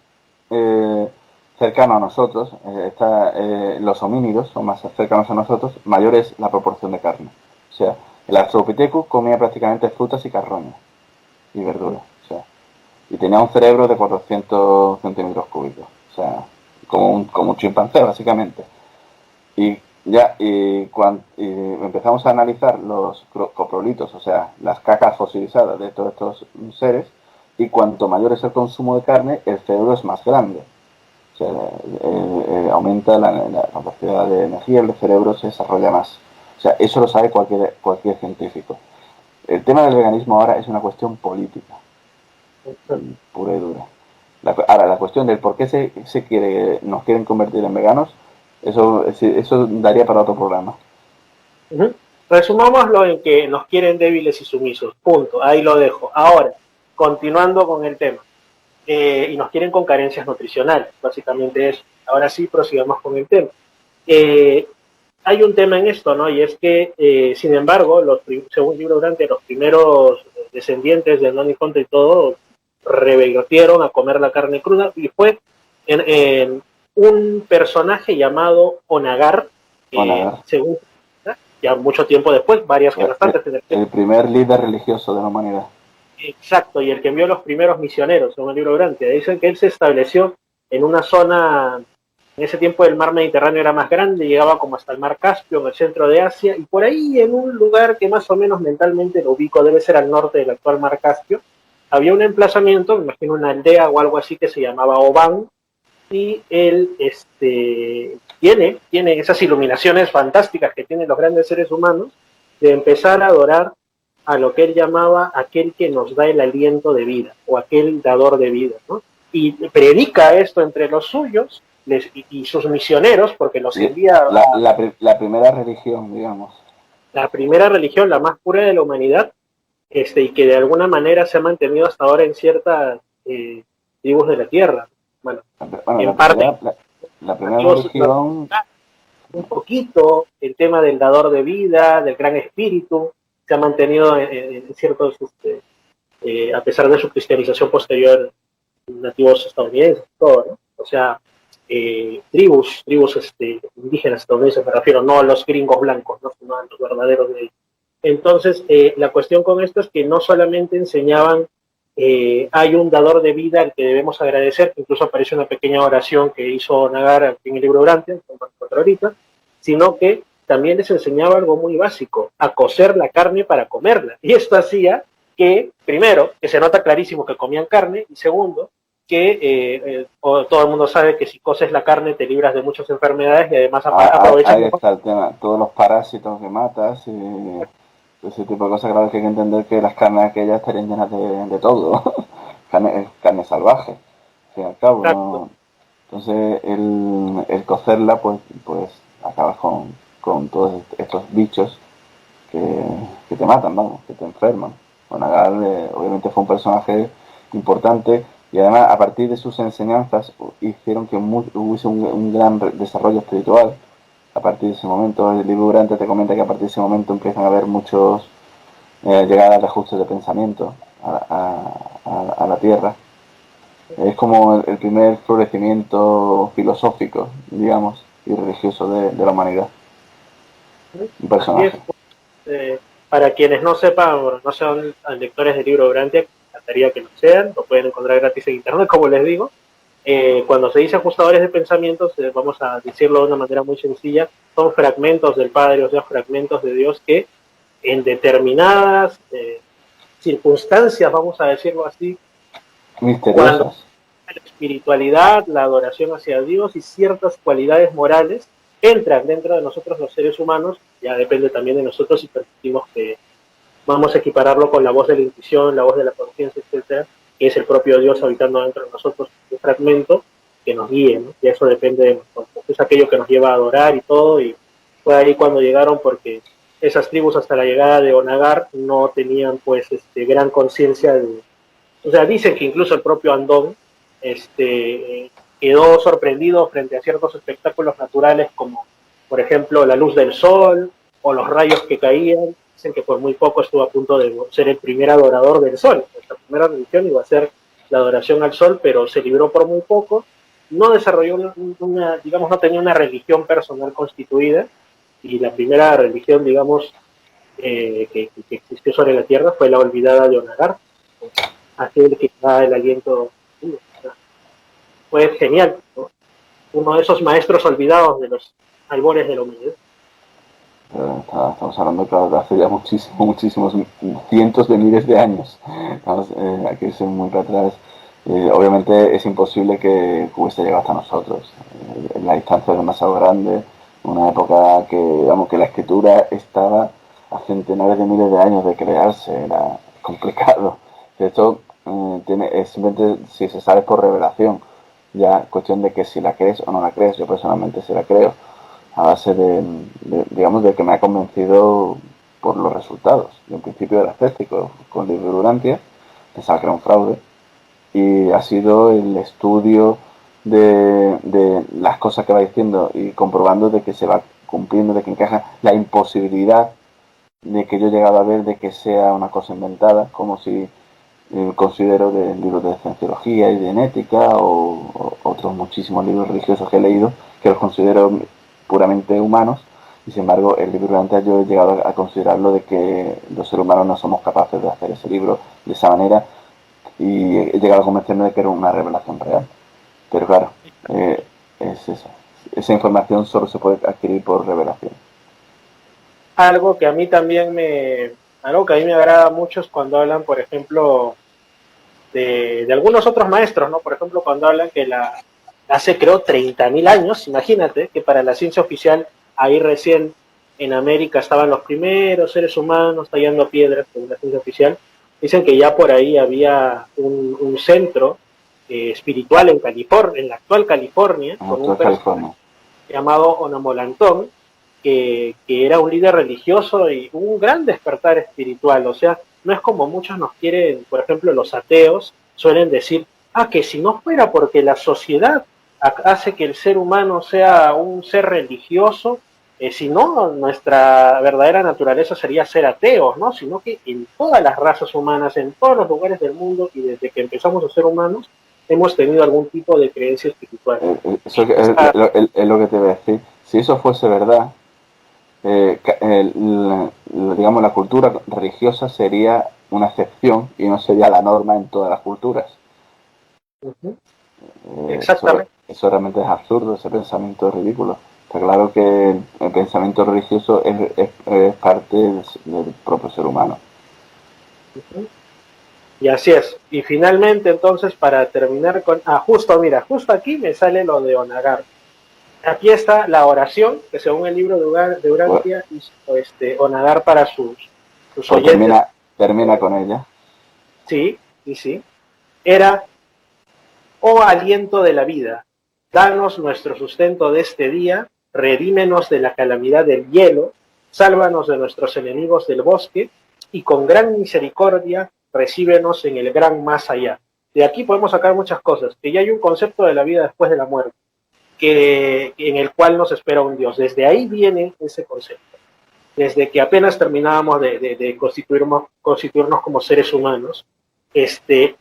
cercano a nosotros los homínidos, son más cercanos a nosotros, mayor es la proporción de carne. O sea, el Australopithecus comía prácticamente frutas y carroña y verduras. O sea, y tenía un cerebro de 400 centímetros cúbicos. O sea, como un chimpancé, básicamente. Y empezamos a analizar los coprolitos, o sea, las cacas fosilizadas de todos estos seres, y cuanto mayor es el consumo de carne, el cerebro es más grande. O sea, aumenta la capacidad de energía, el cerebro se desarrolla más. O sea, eso lo sabe cualquier científico. El tema del veganismo ahora es una cuestión política, pura y dura. Ahora, la cuestión del por qué nos quieren convertir en veganos, eso daría para otro programa. Uh-huh. Resumámoslo en que nos quieren débiles y sumisos, punto, ahí lo dejo. Ahora, continuando con el tema, y nos quieren con carencias nutricionales, básicamente eso. Ahora sí, prosigamos con el tema. Hay un tema en esto, ¿no? Y es que, sin embargo, según el libro Durante, los primeros descendientes de Andón y Fonta y todo, revertieron a comer la carne cruda, y fue en un personaje llamado Onagar, según ya mucho tiempo después, varias generaciones antes. El primer líder religioso de la humanidad. Exacto, y el que envió los primeros misioneros, según el libro Durante. Dicen que él se estableció en una zona, en ese tiempo el mar Mediterráneo era más grande, llegaba como hasta el mar Caspio, en el centro de Asia, y por ahí en un lugar que más o menos mentalmente lo ubico, debe ser al norte del actual mar Caspio, había un emplazamiento, me imagino una aldea o algo así que se llamaba Oban, y él tiene esas iluminaciones fantásticas que tienen los grandes seres humanos, de empezar a adorar a lo que él llamaba aquel que nos da el aliento de vida, o aquel dador de vida, ¿no? Y predica esto entre los suyos y sus misioneros, porque los envía... La primera religión, digamos. La primera religión, la más pura de la humanidad, y que de alguna manera se ha mantenido hasta ahora en ciertas tribus de la tierra. bueno, Bueno, en parte, la primera religión... un poquito el tema del dador de vida, del gran espíritu, se ha mantenido en ciertos, a pesar de su cristianización posterior, nativos estadounidenses, todo, ¿no? O sea, tribus indígenas estadounidenses, me refiero, no a los gringos blancos, ¿no? Sino a los verdaderos de ellos. Entonces, la cuestión con esto es que no solamente enseñaban hay un dador de vida al que debemos agradecer, que incluso aparece una pequeña oración que hizo Nagar en el libro Durante, ahorita, sino que también les enseñaba algo muy básico, a cocer la carne para comerla. Y esto hacía que, primero, que se nota clarísimo que comían carne, y segundo, que todo el mundo sabe que si coces la carne te libras de muchas enfermedades y además aprovechas... Ahí está el tema, todos los parásitos que matas, ese tipo de cosas. Claro que hay que entender que las carnes aquellas estarían llenas de todo, carne salvaje, al fin y al cabo, ¿no? Entonces el cocerla pues acabas con todos estos bichos que te matan, vamos, que te enferman. Nagar obviamente fue un personaje importante y además a partir de sus enseñanzas hicieron que hubiese un gran desarrollo espiritual. A partir de ese momento, el libro Durante te comenta que a partir de ese momento empiezan a haber muchos llegadas de ajustes de pensamiento a la Tierra. Es como el primer florecimiento filosófico, digamos, y religioso de la humanidad. Un personaje. Para quienes no sepan, no sean lectores del libro Durante, encantaría que lo sean, lo pueden encontrar gratis en internet, como les digo. Cuando se dice ajustadores de pensamientos, vamos a decirlo de una manera muy sencilla, son fragmentos del Padre, o sea, fragmentos de Dios que en determinadas circunstancias, vamos a decirlo así, misteriosas, cuando la espiritualidad, la adoración hacia Dios y ciertas cualidades morales entran dentro de nosotros los seres humanos, ya depende también de nosotros si permitimos que vamos a equipararlo con la voz de la intuición, la voz de la conciencia, etcétera, que es el propio Dios habitando dentro de nosotros, un fragmento que nos guíe, ¿no? Y eso depende de nosotros. Es aquello que nos lleva a adorar y todo, y fue ahí cuando llegaron, porque esas tribus hasta la llegada de Onagar no tenían pues gran conciencia de... O sea, dicen que incluso el propio Andón quedó sorprendido frente a ciertos espectáculos naturales como, por ejemplo, la luz del sol o los rayos que caían. Dicen que por muy poco estuvo a punto de ser el primer adorador del sol. Nuestra primera religión iba a ser la adoración al sol, pero se libró por muy poco. No desarrolló digamos, no tenía una religión personal constituida, y la primera religión, digamos, que existió sobre la tierra fue la olvidada de Onagar, aquel que da el aliento. Fue genial, ¿no? Uno de esos maestros olvidados de los albores de la humanidad. Estamos hablando, claro, de hace ya muchísimos cientos de miles de años. Hay que irse muy para atrás. Obviamente es imposible que hubiese llegado hasta nosotros. La distancia es demasiado grande. Una época que la escritura estaba a centenares de miles de años de crearse. Era complicado. De hecho, simplemente si se sabe por revelación. Ya cuestión de que si la crees o no la crees. Yo personalmente sí la creo, a base de que me ha convencido por los resultados. Yo en principio era escéptico con el libro Durantia, pensaba que era un fraude, y ha sido el estudio de las cosas que va diciendo y comprobando de que se va cumpliendo, de que encaja, la imposibilidad de que yo he llegado a ver de que sea una cosa inventada, como si considero de libros de cienciología y de genética o otros muchísimos libros religiosos que he leído, que los considero puramente humanos, y sin embargo el libro Durante yo he llegado a considerarlo de que los seres humanos no somos capaces de hacer ese libro de esa manera, y he llegado a convencerme de que era una revelación real. Pero claro, es eso. Esa información solo se puede adquirir por revelación. Algo que a mí también me agrada mucho es cuando hablan, por ejemplo, de algunos otros maestros, ¿no? Por ejemplo, cuando hablan que hace creo 30.000 años, imagínate que para la ciencia oficial ahí recién en América estaban los primeros seres humanos tallando piedras, según la ciencia oficial. Dicen que ya por ahí había un centro espiritual en California, en la actual California, con un personaje llamado Onamolantón, que era un líder religioso y un gran despertar espiritual. O sea, no es como muchos nos quieren, por ejemplo, los ateos suelen decir, que si no fuera porque la sociedad hace que el ser humano sea un ser religioso, si no, nuestra verdadera naturaleza sería ser ateos, ¿no? Sino que en todas las razas humanas, en todos los lugares del mundo, y desde que empezamos a ser humanos, hemos tenido algún tipo de creencia espiritual. Eso es lo que te voy a decir. Si eso fuese verdad, digamos, la cultura religiosa sería una excepción y no sería la norma en todas las culturas. Uh-huh. Exactamente. Eso realmente es absurdo, ese pensamiento es ridículo. Está claro que el pensamiento religioso es parte del propio ser humano. Uh-huh. Y así es. Y finalmente, entonces, para terminar con... justo aquí me sale lo de Onagar. Aquí está la oración, que según el libro de Urantia hizo Onagar para sus oyentes. Termina con ella. Sí. Era: oh aliento de la vida, danos nuestro sustento de este día, redímenos de la calamidad del hielo, sálvanos de nuestros enemigos del bosque, y con gran misericordia recíbenos en el gran más allá. De aquí podemos sacar muchas cosas, que ya hay un concepto de la vida después de la muerte, en el cual nos espera un Dios. Desde ahí viene ese concepto. Desde que apenas terminábamos de constituirnos como seres humanos,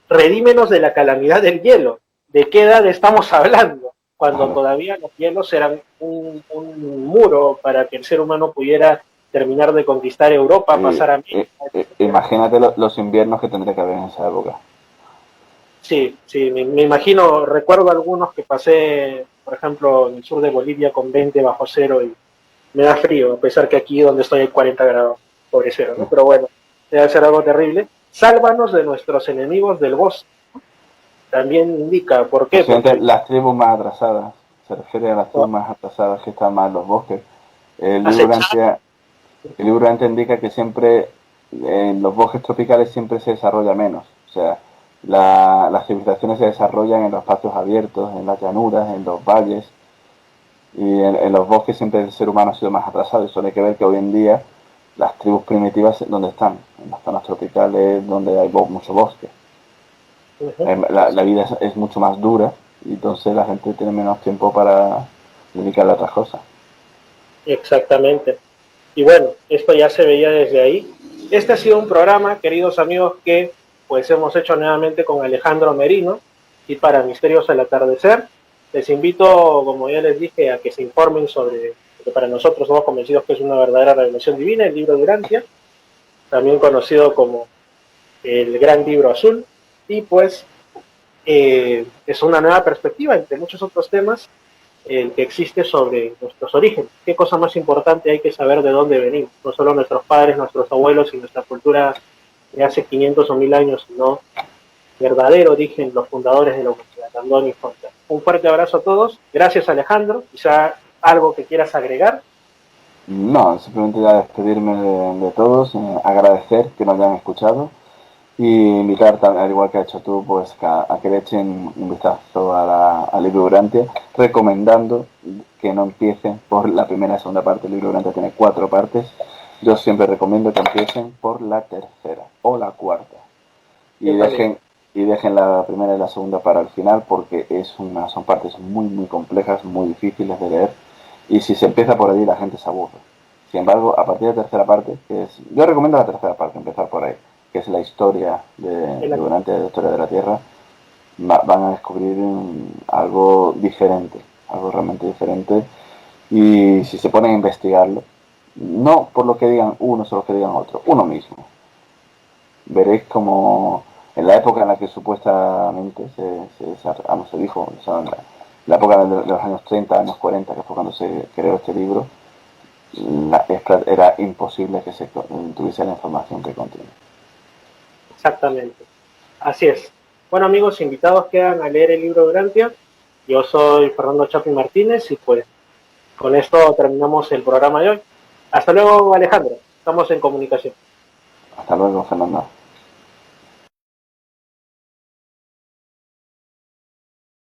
redímenos de la calamidad del hielo. ¿De qué edad estamos hablando? Cuando todavía los hielos eran un muro para que el ser humano pudiera terminar de conquistar Europa, pasar a América. Imagínate los inviernos que tendría que haber en esa época. Sí, me imagino, recuerdo algunos que pasé, por ejemplo, en el sur de Bolivia con 20 bajo cero y me da frío, a pesar que aquí donde estoy hay 40 grados sobre cero, ¿no? Pero bueno, debe ser algo terrible. Sálvanos de nuestros enemigos del bosque. También indica, ¿por qué? Porque las tribus más atrasadas, se refiere a las tribus más atrasadas que están más en los bosques. El libro Urantia indica que siempre en los bosques tropicales siempre se desarrolla menos. O sea, las civilizaciones se desarrollan en los espacios abiertos, en las llanuras, en los valles, y en los bosques siempre el ser humano ha sido más atrasado. Y eso hay que ver que hoy en día las tribus primitivas, ¿dónde están? En las zonas tropicales donde hay mucho bosque. Uh-huh. La vida es mucho más dura y entonces la gente tiene menos tiempo para dedicarle a otras cosas. Exactamente. Y bueno, esto ya se veía desde ahí. Este ha sido un programa, queridos amigos, que pues hemos hecho nuevamente con Alejandro Merino y para Misterios al Atardecer. Les invito, como ya les dije, a que se informen sobre lo que para nosotros somos convencidos que es una verdadera revelación divina, el libro de Urantia, también conocido como el Gran Libro Azul. Y pues es una nueva perspectiva entre muchos otros temas que existe sobre nuestros orígenes. ¿Qué cosa más importante hay que saber de dónde venimos? No solo nuestros padres, nuestros abuelos y nuestra cultura de hace 500 o 1000 años, sino verdadero origen, los fundadores de la humanidad, Andoni Fonta. Un fuerte abrazo a todos. Gracias, Alejandro. Quizá algo que quieras agregar. No, simplemente ya despedirme de todos, agradecer que nos hayan escuchado y invitar, al igual que has hecho tú, pues a que le echen un vistazo al libro Urantia, recomendando que no empiecen por la primera y segunda parte. El libro Urantia tiene 4 partes. Yo siempre recomiendo que empiecen por la tercera o la cuarta y dejen la primera y la segunda para el final, porque son partes muy muy complejas, muy difíciles de leer, y si se empieza por allí la gente se aburre. Sin embargo, a partir de la tercera parte, yo recomiendo la tercera parte, empezar por ahí, que es la historia durante la historia de la Tierra. Van a descubrir algo diferente, algo realmente diferente, y si se ponen a investigarlo, no por lo que digan unos o lo que digan otros, uno mismo, veréis como en la época en la que supuestamente se dijo, o sea, en la época de los años 30, años 40, que fue cuando se creó este libro, era imposible que se tuviese la información que contiene. Exactamente, así es. Bueno, amigos, invitados quedan a leer el libro de Urantia. Yo soy Fernando Chapi Martínez y pues con esto terminamos el programa de hoy. Hasta luego, Alejandro. Estamos en comunicación. Hasta luego, Fernando.